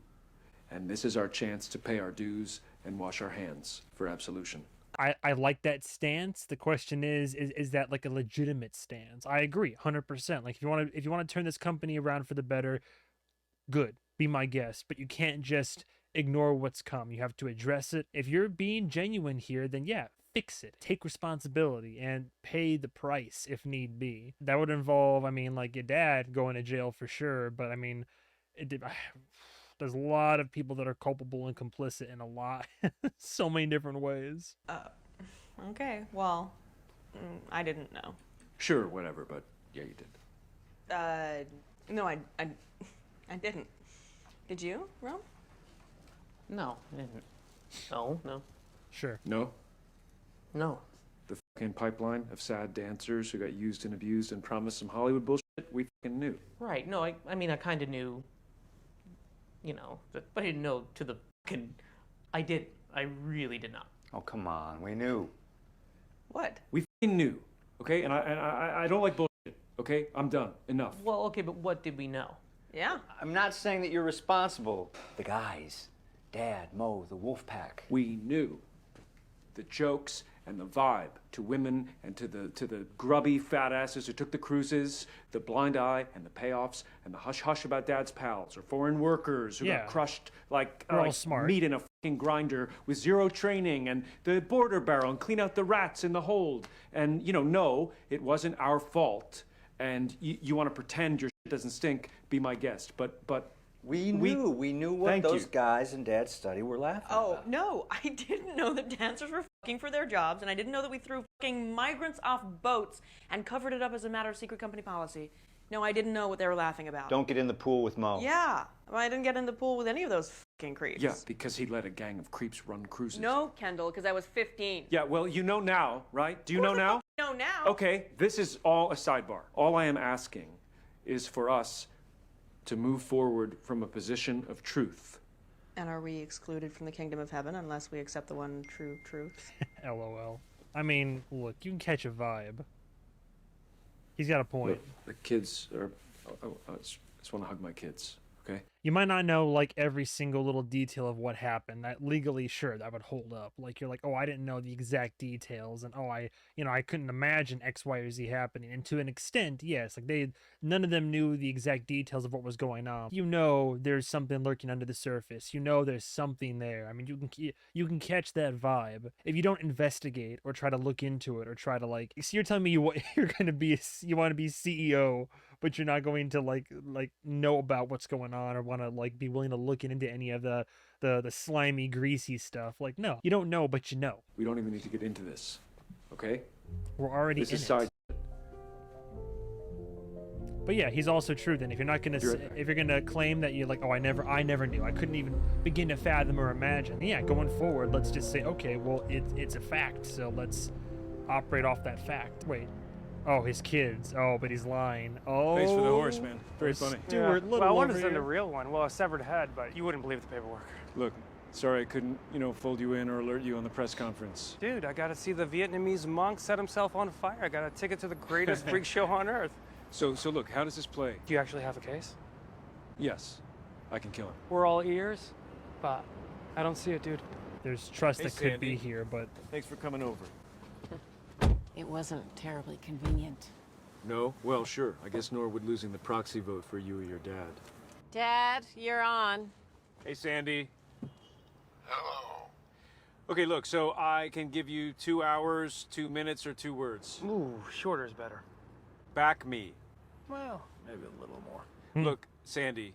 and this is our chance to pay our dues and wash our hands for absolution. I like that stance. The question is that like a legitimate stance? I agree, 100%. Like if you want to turn this company around for the better, good. Be my guest. But you can't just ignore what's come. You have to address it. If you're being genuine here, then yeah, fix it. Take responsibility and pay the price if need be. That would involve, I mean, like your dad going to jail for sure. But I mean, there's a lot of people that are culpable and complicit in a lot, so many different ways. Okay, well, I didn't know. Sure, whatever, but yeah, you did. No, I didn't. Did you, Rome? No, I didn't. No. Sure. No? No. The fucking pipeline of sad dancers who got used and abused and promised some Hollywood bullshit, we fucking knew. Right, no, I mean, I kind of knew, you know, but I didn't know to the fucking... I really did not. Oh, come on. We knew. What? We fucking knew, okay? And I don't like bullshit, okay? I'm done. Enough. Well, okay, but what did we know? Yeah. I'm not saying that you're responsible. The guys, Dad, Mo, the wolf pack. We knew the jokes and the vibe to women and to the grubby fat asses who took the cruises, the blind eye and the payoffs and the hush hush about Dad's pals or foreign workers who got crushed like smart. meat in a fucking grinder with zero training, and the border barrel and clean out the rats in the hold. And you know, no, it wasn't our fault. And you want to pretend your shit doesn't stink? Be my guest. But we knew what those guys in Dad's study were laughing about. No, I didn't know that dancers were fucking for their jobs, and I didn't know that we threw fucking migrants off boats and covered it up as a matter of secret company policy. No, I didn't know what they were laughing about. Don't get in the pool with Mo. Yeah, well, I didn't get in the pool with any of those fucking creeps. yeah, because he let a gang of creeps run cruises. No, Kendall, because I was 15. Yeah, well, you know now, right? Do you know now? No, now. Okay, this is all a sidebar. All I am asking is for us to move forward from a position of truth. And are we excluded from the kingdom of heaven unless we accept the one true truth? LOL. I mean, look, you can catch a vibe. He's got a point. Look, the kids are... I just want to hug my kids, okay? You might not know like every single little detail of what happened. That legally, sure, that would hold up. Like you're like, oh, I didn't know the exact details, and oh, I couldn't imagine X, Y, or Z happening. And to an extent, yes, like none of them knew the exact details of what was going on. You know, there's something lurking under the surface. You know, there's something there. I mean, you can catch that vibe if you don't investigate or try to look into it or try to like. So you're telling me you want to be CEO, but you're not going to like know about what's going on or want to like be willing to look into any of the slimy, greasy stuff. Like, no, you don't know, but you know. We don't even need to get into this, okay? We're already this in is it. side. But yeah, he's also true. Then if you're not gonna if you're gonna claim that you're like, oh, I never knew, I couldn't even begin to fathom or imagine. Yeah, going forward, let's just say, okay, well, it's a fact, so let's operate off that fact. Wait. Oh, his kids. Oh, but he's lying. Oh. Thanks for the horse, man. Very funny. Stuart, Well, I wanted to send a real one. Well, a severed head, but you wouldn't believe the paperwork. Look, sorry I couldn't, fold you in or alert you on the press conference. Dude, I got to see the Vietnamese monk set himself on fire. I got a ticket to the greatest freak show on earth. So look, how does this play? Do you actually have a case? Yes, I can kill him. We're all ears, but I don't see it, dude. There's trust Hey, that could Sandy. be here, but Thanks for coming over. It wasn't terribly convenient. No? Well, sure. I guess Norwood losing the proxy vote for you or your dad. Dad, you're on. Hey, Sandy. Hello. Okay, look, so I can give you 2 hours, 2 minutes, or 2 words. Ooh, shorter is better. Back me. Well, maybe a little more. Look, Sandy,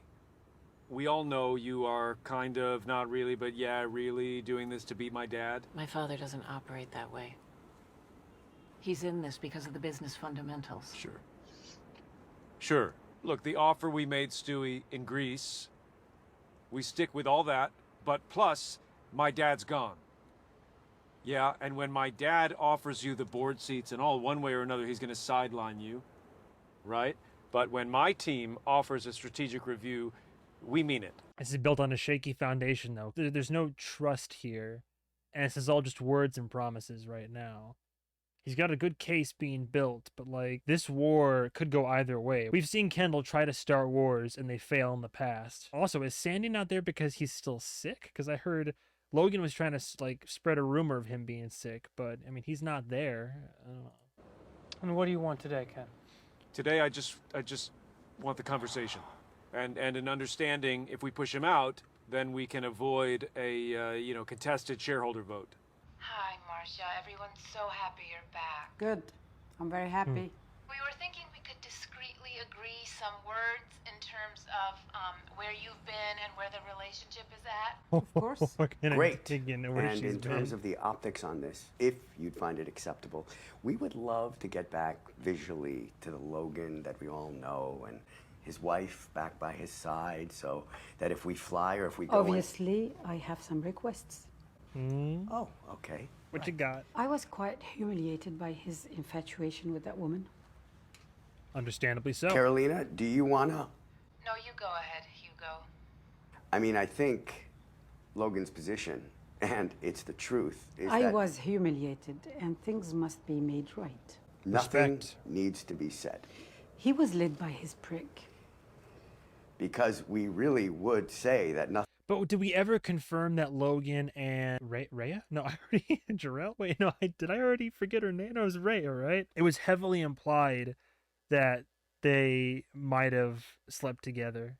we all know you are kind of, not really, but yeah, really doing this to beat my dad. My father doesn't operate that way. He's in this because of the business fundamentals. Sure. Sure. Look, the offer we made Stewie in Greece, we stick with all that, But plus, my dad's gone. Yeah, and when my dad offers you the board seats and all, one way or another, he's going to sideline you, right? But when my team offers a strategic review, we mean it. This is built on a shaky foundation, though. There's no trust here, and this is all just words and promises right now. He's got a good case being built, but like, this war could go either way. We've seen Kendall try to start wars and they fail in the past. Also, is Sandy not there because he's still sick? Because I heard Logan was trying to like spread a rumor of him being sick, but I mean, he's not there. I don't know. And what do you want today, Ken? Today, I just want the conversation and an understanding. If we push him out, then we can avoid a contested shareholder vote. Hi, Marcia. Everyone's so happy you're back. Good. I'm very happy. We were thinking we could discreetly agree some words in terms of where you've been and where the relationship is at. Of course. Great. And in terms of the optics on this, if you'd find it acceptable, we would love to get back visually to the Logan that we all know and his wife back by his side, so that if we fly or if we go Obviously, I have some requests. Oh, okay. What you got? I was quite humiliated by his infatuation with that woman. Understandably so. Carolina, do you want to? No, you go ahead, Hugo. I mean, I think Logan's position, and it's the truth, is I that was humiliated, and things must be made right. nothing needs to be said. He was led by his prick. Because we really would say that nothing. But did we ever confirm that Logan and Rhea? No, I already Jarrell. Wait, no, did I already forget her name? No, it was Rhea, right? It was heavily implied that they might have slept together,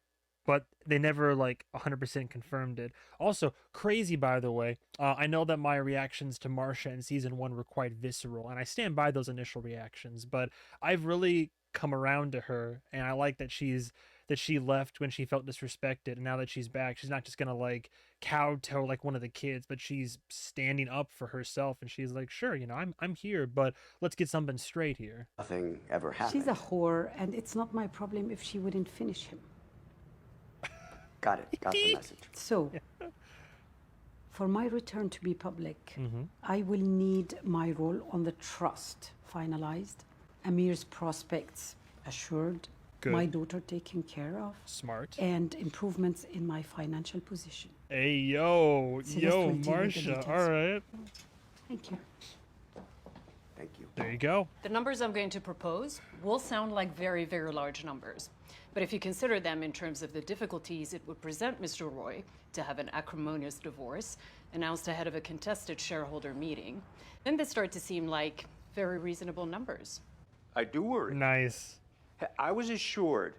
but they never like 100% confirmed it. Also, crazy by the way. I know that my reactions to Marcia in season 1 were quite visceral, and I stand by those initial reactions. But I've really come around to her, and I like that she left when she felt disrespected, and now that she's back, she's not just gonna like kowtow like one of the kids, but she's standing up for herself, and she's like, sure, I'm here, but let's get something straight here. Nothing ever happened. She's a whore, and it's not my problem if she wouldn't finish him. Got it. Got the message. So, for my return to be public, I will need my role on the trust finalized, Amir's prospects assured, Good. my daughter taken care of, Smart. and improvements in my financial position. Hey, yo, Celeste yo, will deal with the Marcia. details. All right. Thank you. Thank you. There you go. The numbers I'm going to propose will sound like very, very large numbers. But if you consider them in terms of the difficulties it would present Mr. Roy to have an acrimonious divorce announced ahead of a contested shareholder meeting, then they start to seem like very reasonable numbers. I do worry. Nice. I was assured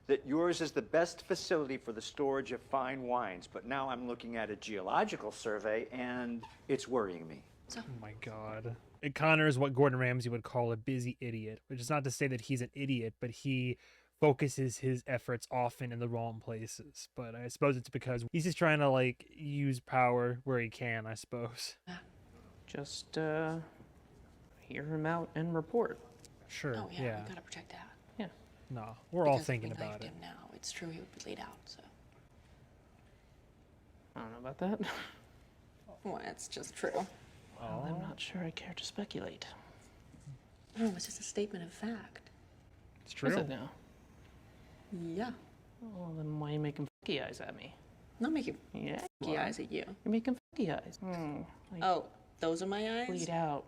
that yours is the best facility for the storage of fine wines, but now I'm looking at a geological survey and it's worrying me. Oh my God. Connor is what Gordon Ramsay would call a busy idiot, which is not to say that he's an idiot, but he focuses his efforts often in the wrong places. But I suppose it's because he's just trying to like use power where he can, I suppose. Just hear him out and report. Sure. Oh yeah, we gotta protect that. Yeah. No, we're all Because if thinking we about knifed it. him now, it's true he would bleed out. So. I don't know about that. Well, it's just true. Well, I'm not sure I care to speculate. No, it's just a statement of fact. It's true. Is it now? Yeah. Well, then why are you making fucky eyes at me? Not making Yeah. fucky eyes at you. You're making fucky eyes. Like, Oh, those are my eyes? bleed out.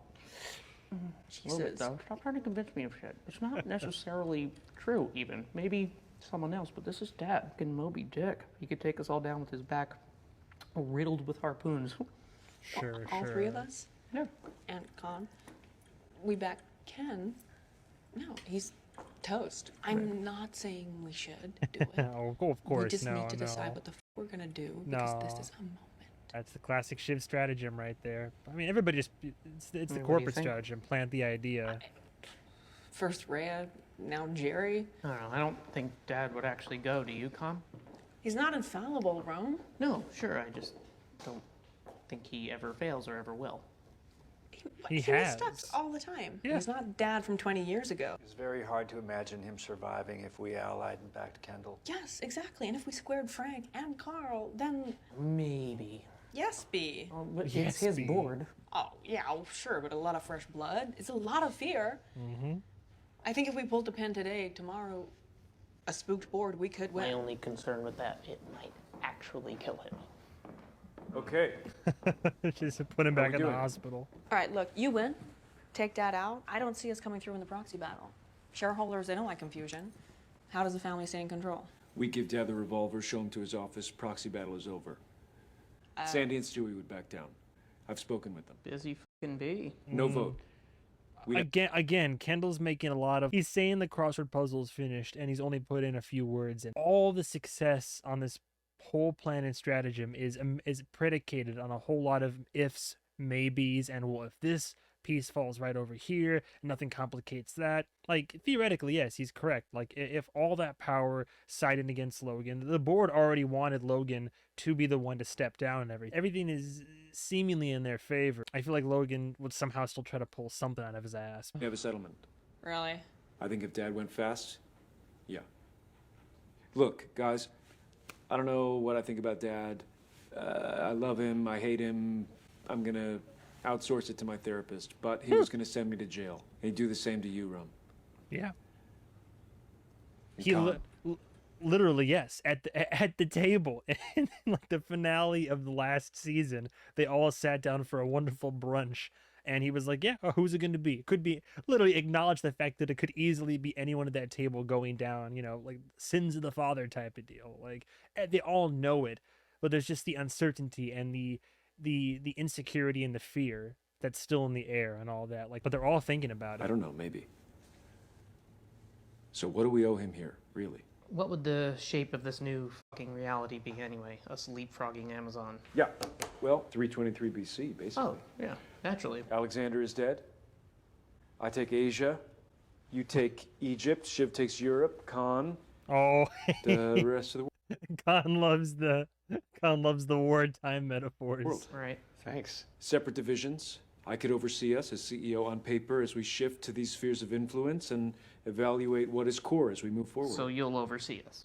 A little bit, Jesus. though. Stop trying to convince me of shit. It's not necessarily true, even. Maybe someone else, but this is Dad, fucking Moby Dick. He could take us all down with his back riddled with harpoons. Sure, All three of us? Yeah. And Con? We back Ken? No, he's toast. I'm not saying we should do it. Oh, of course, We just no, need to no. decide what the we're gonna do because this No. is a moment. That's the classic Shiv stratagem right there. I mean, everybody just, it's the what do you corporate think? stratagem. Plant the idea. First Rhea, now Jerry. I don't know. I don't think Dad would actually go. Do you, Con? He's not infallible, Rome. No, sure. I just don't think he ever fails or ever will. He was has. stuck all the time. Yeah. He's not Dad from 20 years ago. It's very hard to imagine him surviving if we allied him back to Kendall. Yes, exactly. And if we squared Frank and Carl, then Maybe. yes, B. But it's Yes, his B. board. Oh, yeah, oh, sure, but a lot of fresh blood. It's a lot of fear. Mm-hmm. I think if we pulled the pin today, tomorrow, a spooked board, we could win. My only concern with that, it might actually kill him. Okay. Just put him How back we in the doing? hospital. All right, look, you win. Take Dad out. I don't see us coming through in the proxy battle. Shareholders, they don't like confusion. How does the family stay in control? We give Dad the revolver, show him to his office, proxy battle is over. Sandy and Stewie would back down. I've spoken with them. Busy fucking bee. No vote. We Again, Kendall's making a lot of. He's saying the crossword puzzle is finished, and he's only put in a few words. And all the success on this whole plan and stratagem is predicated on a whole lot of ifs, maybes, and well, if this piece falls right over here, nothing complicates that. Like, theoretically, yes, he's correct. Like, if all that power sided against Logan, the board already wanted Logan to be the one to step down and everything. Everything is seemingly in their favor. I feel like Logan would somehow still try to pull something out of his ass. We have a settlement. Really? I think if Dad went fast, yeah. Look, guys, I don't know what I think about Dad. I love him, I hate him. I'm gonna outsource it to my therapist, but he was gonna send me to jail. He'd do the same to you, Rum. Yeah. And He Colin. literally, yes, at the table in like the finale of the last season, they all sat down for a wonderful brunch, and he was like, "Yeah, who's it going to be? It could be." Literally acknowledged the fact that it could easily be anyone at that table going down. You know, like sins of the father type of deal. Like they all know it, but there's just the uncertainty and the insecurity and the fear that's still in the air and all that. Like, but they're all thinking about it. I don't know, maybe. So what do we owe him here, really? What would the shape of this new fucking reality be anyway? Us leapfrogging Amazon. Yeah, well, 323 BC, basically. Oh, yeah, naturally. Alexander is dead. I take Asia. You take Egypt. Shiv takes Europe. Khan. Oh, The rest of the world. Khan loves the wartime metaphors. Right. Thanks. Separate divisions. I could oversee us as CEO on paper as we shift to these spheres of influence and evaluate what is core as we move forward. So you'll oversee us.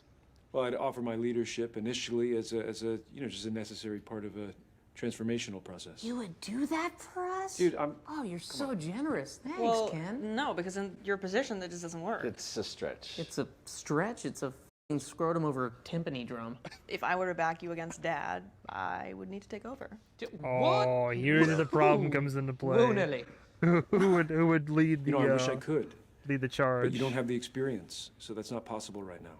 Well, I'd offer my leadership initially as a just a necessary part of a transformational process. You would do that for us? Dude, I'm. Oh, you're so generous. Thanks, Well, Ken. no, because in your position, that just doesn't work. It's a stretch. It's a stretch. It's a f***ing scrotum over a timpani drum. If I were to back you against Dad, I would need to take over. Oh, here's the problem comes into play. Whoa, Nelly. Who would lead the? You know, I wish I could. Lead the charge. But you don't have the experience, so that's not possible right now.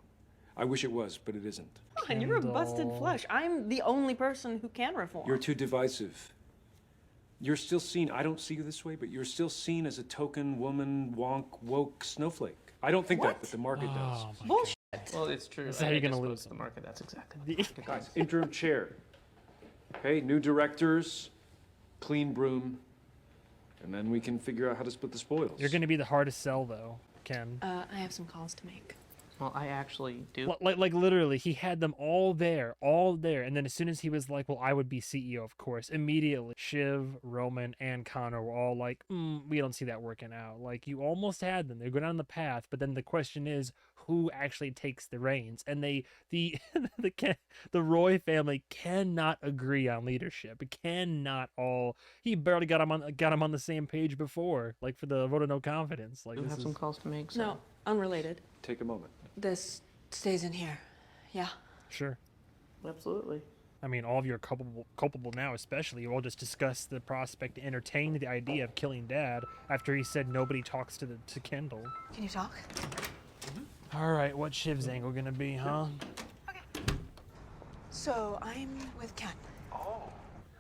I wish it was, but it isn't. Come on, you're a busted flesh. I'm the only person who can reform. You're too divisive. You're still seen, I don't see you this way, but you're still seen as a token woman, wonk, woke snowflake. I don't think that, but the market does. Bullshit. Well, it's true. That's how you're gonna I lose suppose the market. That's exactly what the market Guys, does. interim chair. Okay, new directors, clean broom, and then we can figure out how to split the spoils. You're going to be the hardest sell, though, Ken. I have some calls to make. Well, I actually do. Like literally, he had them all there, and then as soon as he was like, "Well, I would be CEO, of course," immediately Shiv, Roman, and Connor were all like, "We don't see that working out." Like, you almost had them; they're going down the path, but then the question is, who actually takes the reins? And the Roy family cannot agree on leadership. It cannot all. He barely got him on the same page before, like for the vote of no confidence. Like, Do this have is some calls to make. So. No, unrelated. Take a moment. This stays in here. Yeah. sure. Absolutely. I mean, all of you are culpable now, especially. You all just discussed the prospect, entertained the idea of killing Dad after he said nobody talks to Kendall. Can you talk? All right, what Shiv's angle gonna be, huh? So I'm with Ken.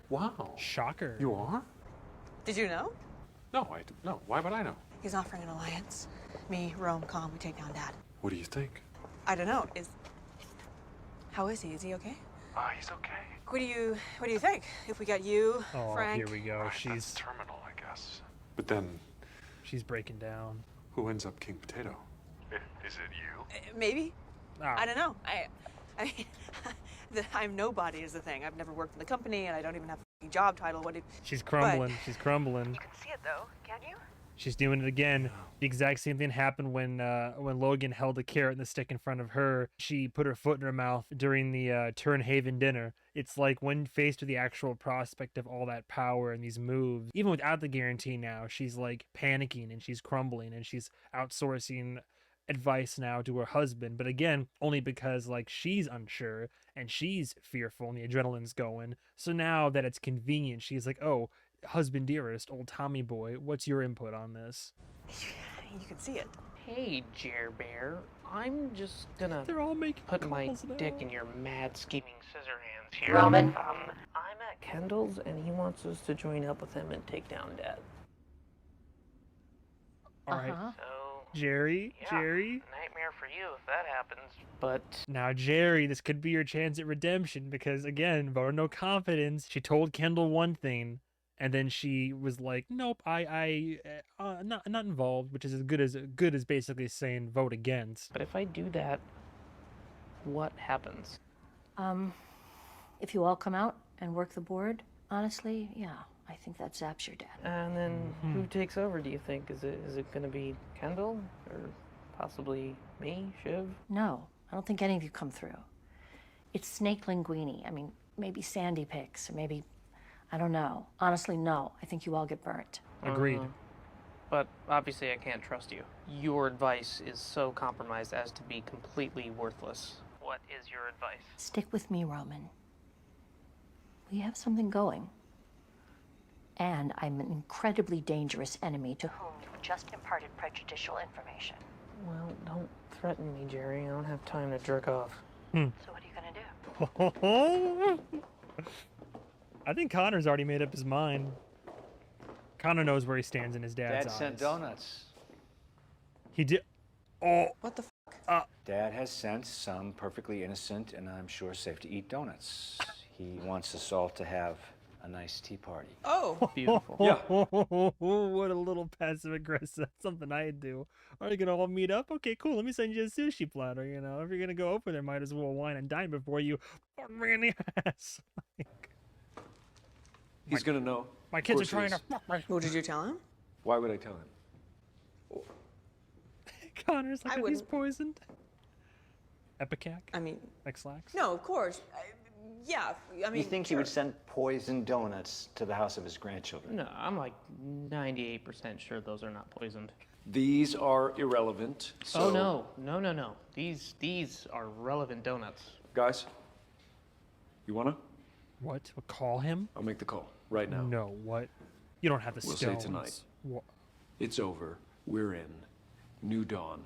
Wow. Shocker. You are? Did you know? No, no. Why would I know? He's offering an alliance. Me, Rome, Khan, we take down Dad. What do you think? I don't know. How is he? Is he okay? He's okay. What do you think? If we got you, Oh, Frank. here we go. She's Terminal, I guess. But then, she's breaking down. who ends up King Potato? Is it you? Maybe. Ah. I don't know. I mean, I'm nobody is the thing. I've never worked in the company, and I don't even have job title. What? She's crumbling. She's crumbling. You can see it though, can't you? She's doing it again. The exact same thing happened when Logan held a carrot and the stick in front of her. She put her foot in her mouth during the Turnhaven dinner. It's like when faced with the actual prospect of all that power and these moves, even without the guarantee now, she's like panicking and she's crumbling and she's outsourcing advice now to her husband. But again, only because like she's unsure and she's fearful and the adrenaline's going. So now that it's convenient, she's like, oh, husband dearest, old Tommy boy, what's your input on this? You can see it. Hey, Jer Bear. I'm just gonna They're all making put my calls now. dick in your mad scheming scissor hands here. Roman? I'm at Kendall's and he wants us to join up with him and take down Dad. All right. So, Jerry, Jerry. nightmare for you if that happens. But Now, Jerry, this could be your chance at redemption because, again, vote of no confidence. She told Kendall one thing, and then she was like, "Nope, not involved," which is as good as basically saying vote against. if I do that, what happens? If you all come out and work the board, honestly, yeah, I think that zaps your dad. And then who takes over, do you think? Is it going to be Kendall or possibly me, Shiv? No, I don't think any of you come through. It's Snake Linguini. I mean, maybe Sandy picks, or maybe, I don't know. Honestly, no. I think you all get burnt. Agreed. But obviously I can't trust you. Your advice is so compromised as to be completely worthless. What is your advice? Stick with me, Roman. We have something going. And I'm an incredibly dangerous enemy to whom you just imparted prejudicial information. Well, don't threaten me, Jerry. I don't have time to jerk off. So what are you gonna do? I think Connor's already made up his mind. Connor knows where he stands in his dad's Dad eyes. sent donuts. He did. Oh. What the Dad has sent some perfectly innocent and I'm sure safe to eat donuts. He wants us all to have a nice tea party. Oh. Beautiful. Yeah. What a little passive aggressive. That's something I'd do. Are you gonna all meet up? Okay, cool. Let me send you a sushi platter. You know, if you're gonna go over there, might as well wine and dine before you fuck me in the ass. He's gonna know. My kids are trying to fuck my. What did you tell him? Why would I tell him? Connor's like, I he's wouldn't. poisoned. Epicac? I mean, X-Lax? no, of course. Yeah, I mean. You think he would send poisoned donuts to the house of his grandchildren? No, I'm like 98% sure those are not poisoned. These are irrelevant. So Oh no. These are relevant donuts. Guys, you wanna? What? We'll call him? I'll make the call right now. No, what? You don't have the We'll stones. say tonight. What? It's over. We're in. New dawn.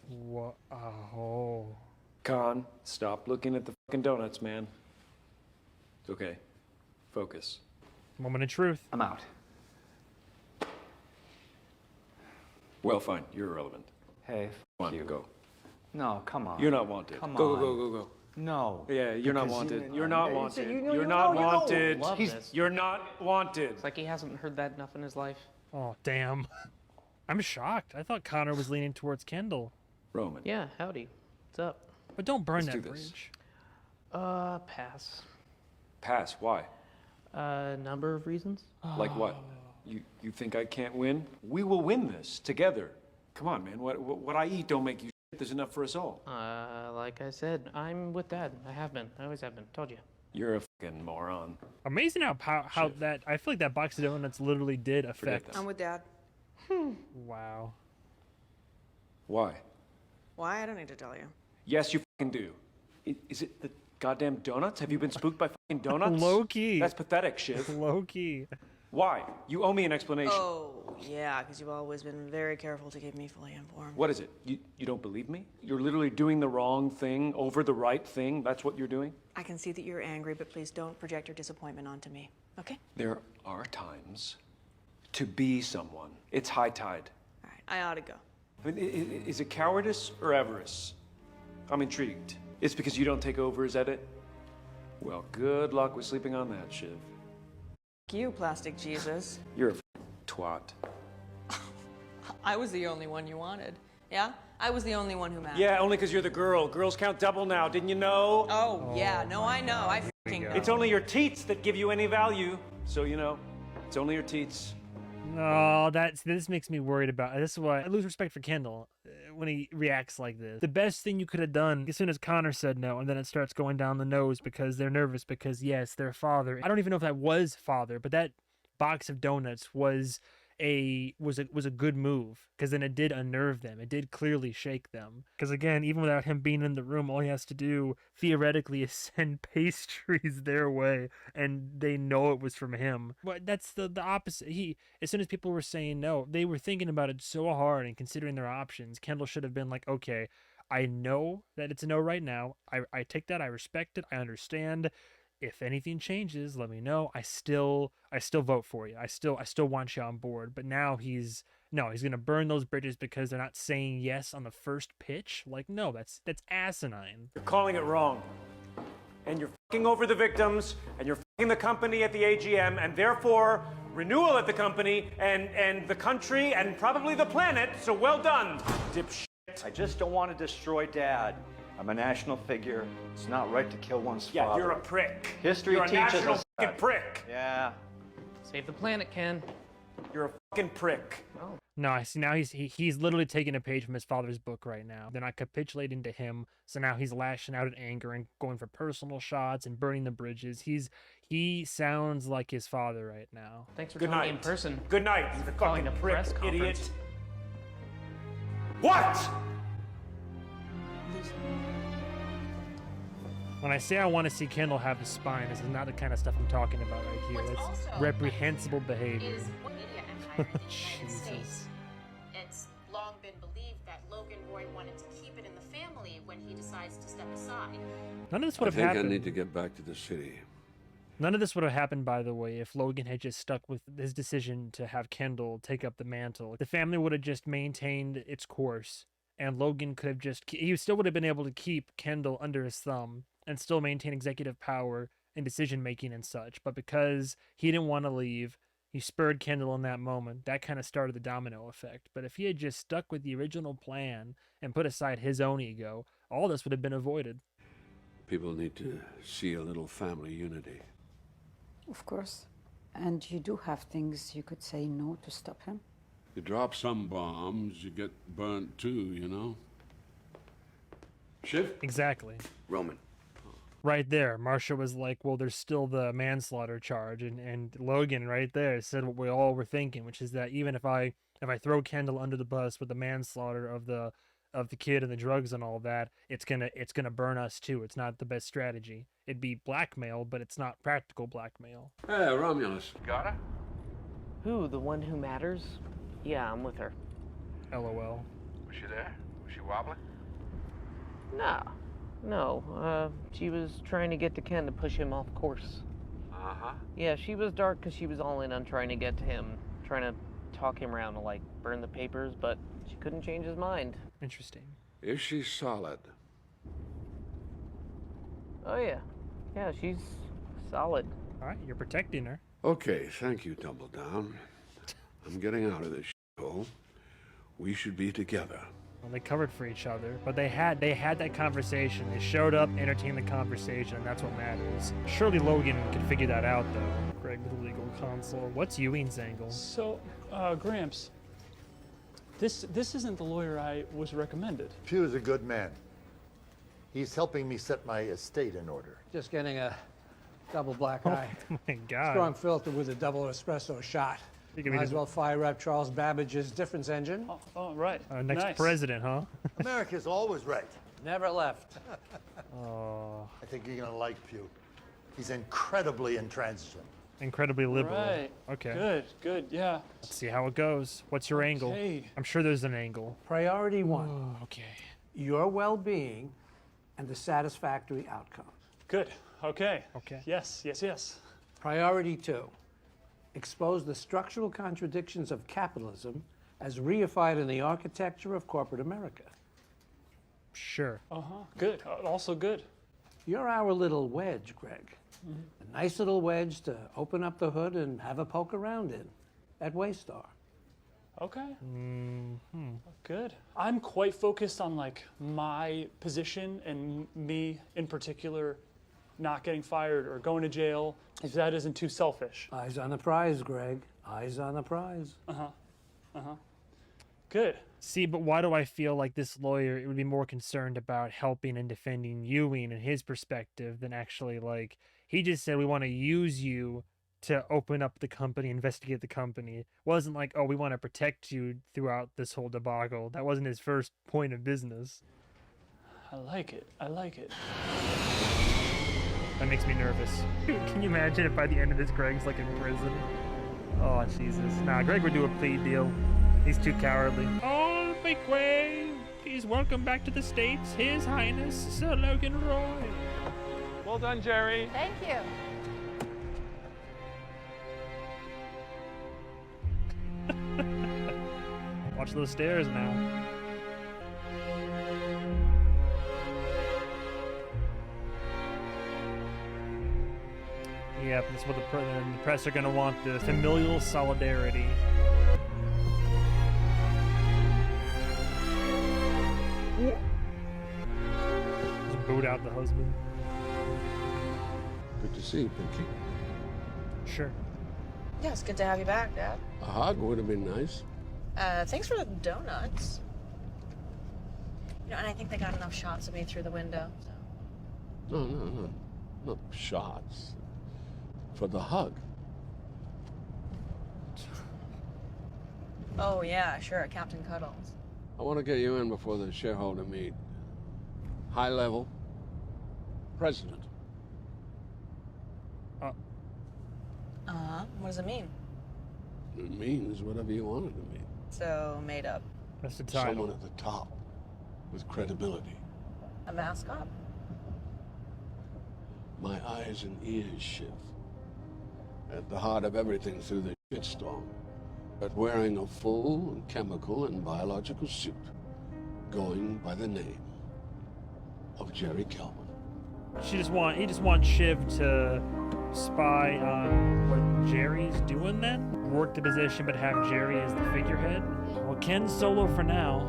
What? Oh. Con, stop looking at the fucking donuts, man. It's okay. Focus. Moment of truth. I'm out. Well, fine. You're irrelevant. Hey, Come on, you. go. No, come on. You're not wanted. Come go, on. go. No. Yeah, you're not Because wanted. you- You're not you- wanted. you know- You're you not know, you know. wanted. Love this. You're not wanted. It's like he hasn't heard that enough in his life. Oh, damn. I'm shocked. I thought Connor was leaning towards Kendall. Roman. Yeah, howdy. What's up? But don't burn Let's that do this. bridge. Pass. Pass. Why? Number of reasons. Like what? You think I can't win? We will win this together. Come on, man. What I eat don't make you shit. There's enough for us all. Like I said, I'm with Dad. I have been. I always have been. Told you. You're a fucking moron. Amazing how that I feel like that box of donuts literally did affect. I'm with Dad. Wow. Why? Why? I don't need to tell you. Yes, you fucking do. Is it the goddamn donuts? Have you been spooked by fucking donuts? Low key. That's pathetic, Shiv. Low key. Why? You owe me an explanation. Oh, yeah, because you've always been very careful to keep me fully informed. What is it? You don't believe me? You're literally doing the wrong thing over the right thing? That's what you're doing? I can see that you're angry, but please don't project your disappointment onto me, okay? There are times to be someone. It's high tide. All right, I ought to go. I mean, is it cowardice or avarice? I'm intrigued. It's because you don't take over, is that it? Well, good luck with sleeping on that, Shiv. You, Plastic Jesus. You're a twat. I was the only one you wanted. Yeah? I was the only one who mattered. Yeah, only because you're the girl. Girls count double now, didn't you know? Oh, yeah, no, I know. I f***ing know. It's only your teats that give you any value. So, you know, it's only your teats. No, this makes me worried about. This is why I lose respect for Kendall when he reacts like this. The best thing you could have done as soon as Connor said no, and then it starts going down the nose because they're nervous because yes, their father. I don't even know if that was father, but that box of donuts was a good move because then it did unnerve them. It did clearly shake them. Because again, even without him being in the room, all he has to do theoretically is send pastries their way, and they know it was from him. But that's the opposite. As soon as people were saying no, they were thinking about it so hard and considering their options. Kendall should have been like, okay, I know that it's a no right now. I take that. I respect it. I understand. If anything changes, let me know. I still vote for you. I still want you on board. But now he's gonna burn those bridges because they're not saying yes on the first pitch. Like, no, that's asinine. You're calling it wrong. And you're fucking over the victims, and you're fucking the company at the AGM, and therefore renewal at the company, and the country, and probably the planet, so well done, dipshit. I just don't want to destroy Dad. I'm a national figure. It's not right to kill one's father. Yeah, you're a prick. History you're teaches a national us fucking that. prick. Yeah. Save the planet, Ken. You're a fucking prick. Oh. No, I see now he's literally taking a page from his father's book right now. They're not capitulating to him, so now he's lashing out in anger and going for personal shots and burning the bridges. He sounds like his father right now. Thanks for Good telling me night. in person. Good night, you calling fucking a prick, press conference. idiot. What? When I say I want to see Kendall have a spine, this is not the kind of stuff I'm talking about right here. What's That's also reprehensible behavior. is what media empire in the United Jesus. States. It's long been believed that Logan Roy wanted to keep it in the family when he decides to step aside. None of this would have I happened. need to get back to the city. None of this would have happened, by the way, if Logan had just stuck with his decision to have Kendall take up the mantle. The family would have just maintained its course, and Logan could have he still would have been able to keep Kendall under his thumb and still maintain executive power and decision-making and such. But because he didn't want to leave, he spurred Kendall in that moment. That kind of started the domino effect. But if he had just stuck with the original plan and put aside his own ego, all this would have been avoided. People need to see a little family unity. Of course. And you do have things you could say no to stop him. You drop some bombs, you get burnt too, you know? Shiv? Exactly. Roman. Right there, Marcia was like, well, there's still the manslaughter charge, and Logan right there said what we all were thinking, which is that even if I throw Kendall under the bus with the manslaughter of the kid and the drugs and all that, it's gonna burn us too. It's not the best strategy. It'd be blackmail, but it's not practical blackmail. Hey, Romulus. Got her? Who? The one who matters? Yeah, I'm with her. LOL. Was she there? Was she wobbling? No. She was trying to get to Ken to push him off course. Uh-huh. Yeah, she was dark because she was all in on trying to get to him, trying to talk him around to, like, burn the papers, but she couldn't change his mind. Interesting. Is she solid? Oh, yeah. Yeah, she's solid. All right, you're protecting her. Okay, thank you, Dumbledown. I'm getting out of this hole. We should be together. Well, they covered for each other, but they had that conversation. They showed up, entertained the conversation, and that's what matters. Surely Logan could figure that out, though. Greg with the legal console. What's Ewing's angle? So, Gramps, this isn't the lawyer I was recommended. Pew's a good man. He's helping me set my estate in order. Just getting a double black eye. Oh my God. Strong filter with a double espresso shot. Might as well fire up Charles Babbage's difference engine. Oh right. Next president, huh? America's always right. Never left. Oh. I think you're gonna like Pew. He's incredibly intransigent. Incredibly liberal. Right. Okay. Good, yeah. Let's see how it goes. What's your angle? I'm sure there's an angle. Priority one. Oh, okay. Your well-being and the satisfactory outcome. Good. Okay. Okay. Yes. Priority two. Expose the structural contradictions of capitalism as reified in the architecture of corporate America. Sure. Good. Also good. You're our little wedge, Greg. A nice little wedge to open up the hood and have a poke around in at Waystar. Okay. Good. I'm quite focused on like my position and me in particular not getting fired or going to jail, if that isn't too selfish. Eyes on the prize, Greg. Eyes on the prize. Good. See, but why do I feel like this lawyer would be more concerned about helping and defending Ewing and his perspective than actually, like, he just said we want to use you to open up the company, investigate the company. It wasn't like, oh, we want to protect you throughout this whole debacle. That wasn't his first point of business. I like it. I like it. That makes me nervous. Can you imagine if by the end of this Greg's like in prison? Oh, Jesus. Nah, Greg would do a plea deal. He's too cowardly. Oh, my Greg. Please welcome back to the States, His Highness Sir Logan Roy. Well done, Jerry. Thank you. Watch those stairs now. Yep, that's what the press are going to want, the familial solidarity. Just boot out the husband. Good to see you, Pinky. Sure. Yeah, it's good to have you back, Dad. A hug would have been nice. Thanks for the donuts. You know, and I think they got enough shots of me through the window. So. No. Not shots. For the hug. Oh, yeah, sure, Captain Cuddles. I want to get you in before the shareholder meet. High level. President. What does it mean? It means whatever you want it to mean. So, made up. That's the title. Someone at the top with credibility. A mascot? My eyes and ears shift. At the heart of everything through the shitstorm. But wearing a full chemical and biological suit. Going by the name of Jerry Kelman. He just wants Shiv to spy on what Jerry's doing then? Work the position but have Jerry as the figurehead? Well, Ken's solo for now.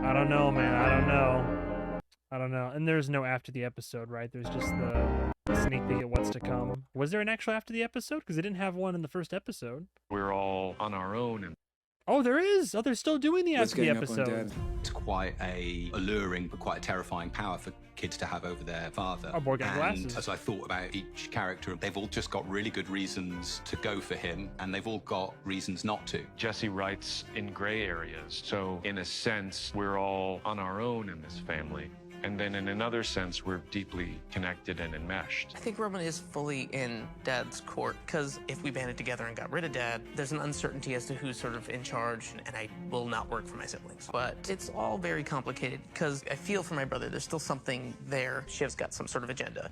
I don't know, man. I don't know. And there's no after the episode, right? There's just the sneak peek at what's to come. Was there an actual after the episode? Because they didn't have one in the first episode. We're all on our own and Oh, there is. Oh, they're still doing the after the episode. It's quite a alluring but quite a terrifying power for kids to have over their father. Oh, boy, got and glasses. as I thought about each character, they've all just got really good reasons to go for him, and they've all got reasons not to. Jesse writes in gray areas. So in a sense, we're all on our own in this family. And then in another sense, we're deeply connected and enmeshed. I think Roman is fully in Dad's court, because if we banded together and got rid of Dad, there's an uncertainty as to who's sort of in charge, and I will not work for my siblings. But it's all very complicated, because I feel for my brother, there's still something there. Shiv's got some sort of agenda.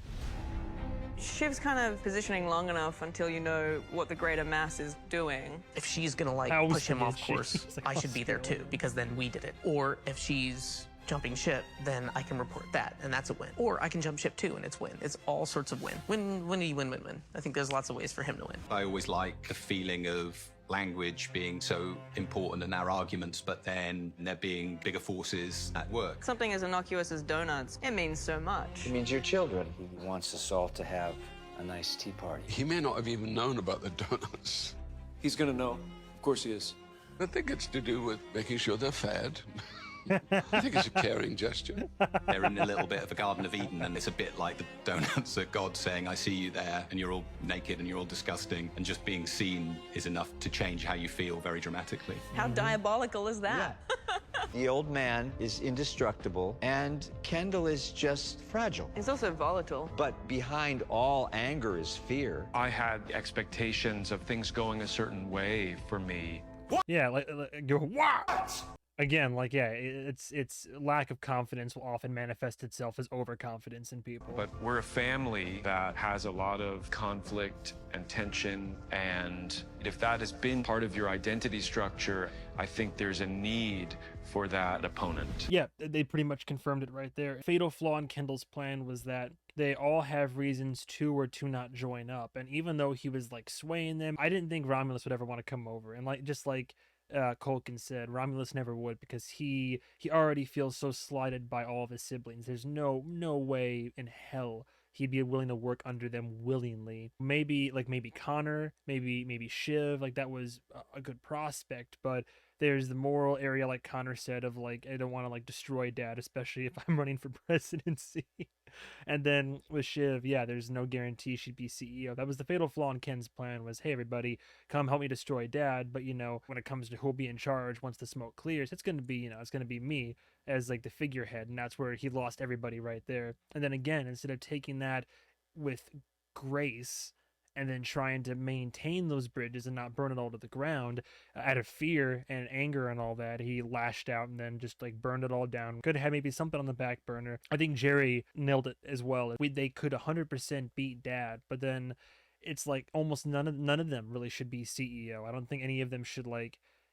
Shiv's kind of positioning long enough until you know what the greater mass is doing. If she's gonna, like, How push him scared off she course, is. Like, I how should be there scared. too, because then we did it. Or if she's jumping ship, then I can report that, and that's a win. Or I can jump ship too, and it's win. It's all sorts of win. Win, win, win, win, win. I think there's lots of ways for him to win. I always like the feeling of language being so important in our arguments, but then there being bigger forces at work. Something as innocuous as donuts, it means so much. It means your children. He wants us all to have a nice tea party. He may not have even known about the donuts. He's gonna know. Of course he is. I think it's to do with making sure they're fed. I think it's a caring gesture. They're in a little bit of a Garden of Eden, and it's a bit like the donuts that God's saying, I see you there, and you're all naked and you're all disgusting, and just being seen is enough to change how you feel very dramatically. How diabolical is that? The old man is indestructible, and Kendall is just fragile. He's also volatile. But behind all anger is fear. I had expectations of things going a certain way for me. Yeah, like go what? Again, like, yeah, it's lack of confidence will often manifest itself as overconfidence in people. But we're a family that has a lot of conflict and tension and If that has been part of your identity structure, I think there's a need for that opponent. Yeah, they pretty much confirmed it right there. Fatal flaw in Kendall's plan was that they all have reasons to or to not join up. And even though he was like swaying them, I didn't think Romulus would ever want to come over. And just like Culkin said, Romulus never would, because he already feels so slighted by all of his siblings. There's no way in hell he'd be willing to work under them willingly. Maybe Connor, maybe Shiv, like that was a good prospect, but there's the moral area, like Connor said, of like, I don't want to like destroy Dad, especially if I'm running for presidency. And then with Shiv, yeah, there's no guarantee she'd be CEO. That was the fatal flaw in Ken's plan, was, hey, everybody, come help me destroy Dad. But, when it comes to who'll be in charge once the smoke clears, it's going to be, it's going to be me as like the figurehead. And that's where he lost everybody right there. And then again, instead of taking that with grace and then trying to maintain those bridges and not burn it all to the ground, out of fear and anger and all that, he lashed out and then just like burned it all down. Could have had maybe something on the back burner. I think Jerry nailed it as well. They could 100% beat Dad, but then it's like almost none of them really should be CEO. I don't think any of them should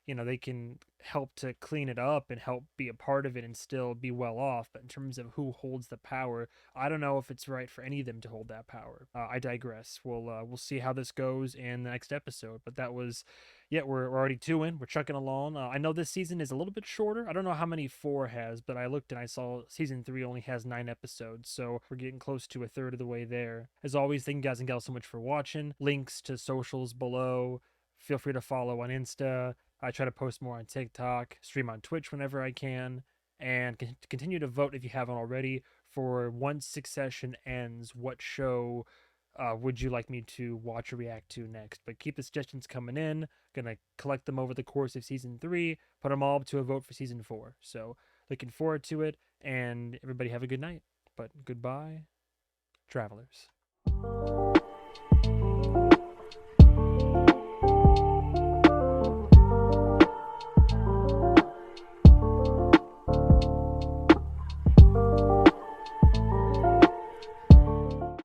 they can help to clean it up and help be a part of it and still be well off. But in terms of who holds the power, I don't know if it's right for any of them to hold that power. I digress. We'll see how this goes in the next episode. But that was, we're already 2 in. We're chucking along. I know this season is a little bit shorter. I don't know how many 4 has, but I looked and I saw season 3 only has 9 episodes. So we're getting close to a third of the way there. As always, thank you guys and gals so much for watching. Links to socials below. Feel free to follow on Insta. I try to post more on TikTok, stream on Twitch whenever I can, and continue to vote if you haven't already for once Succession ends, what show would you like me to watch or react to next? But keep the suggestions coming in. Gonna collect them over the course of season 3, put them all up to a vote for season 4. So looking forward to it, and everybody have a good night. But goodbye, travelers.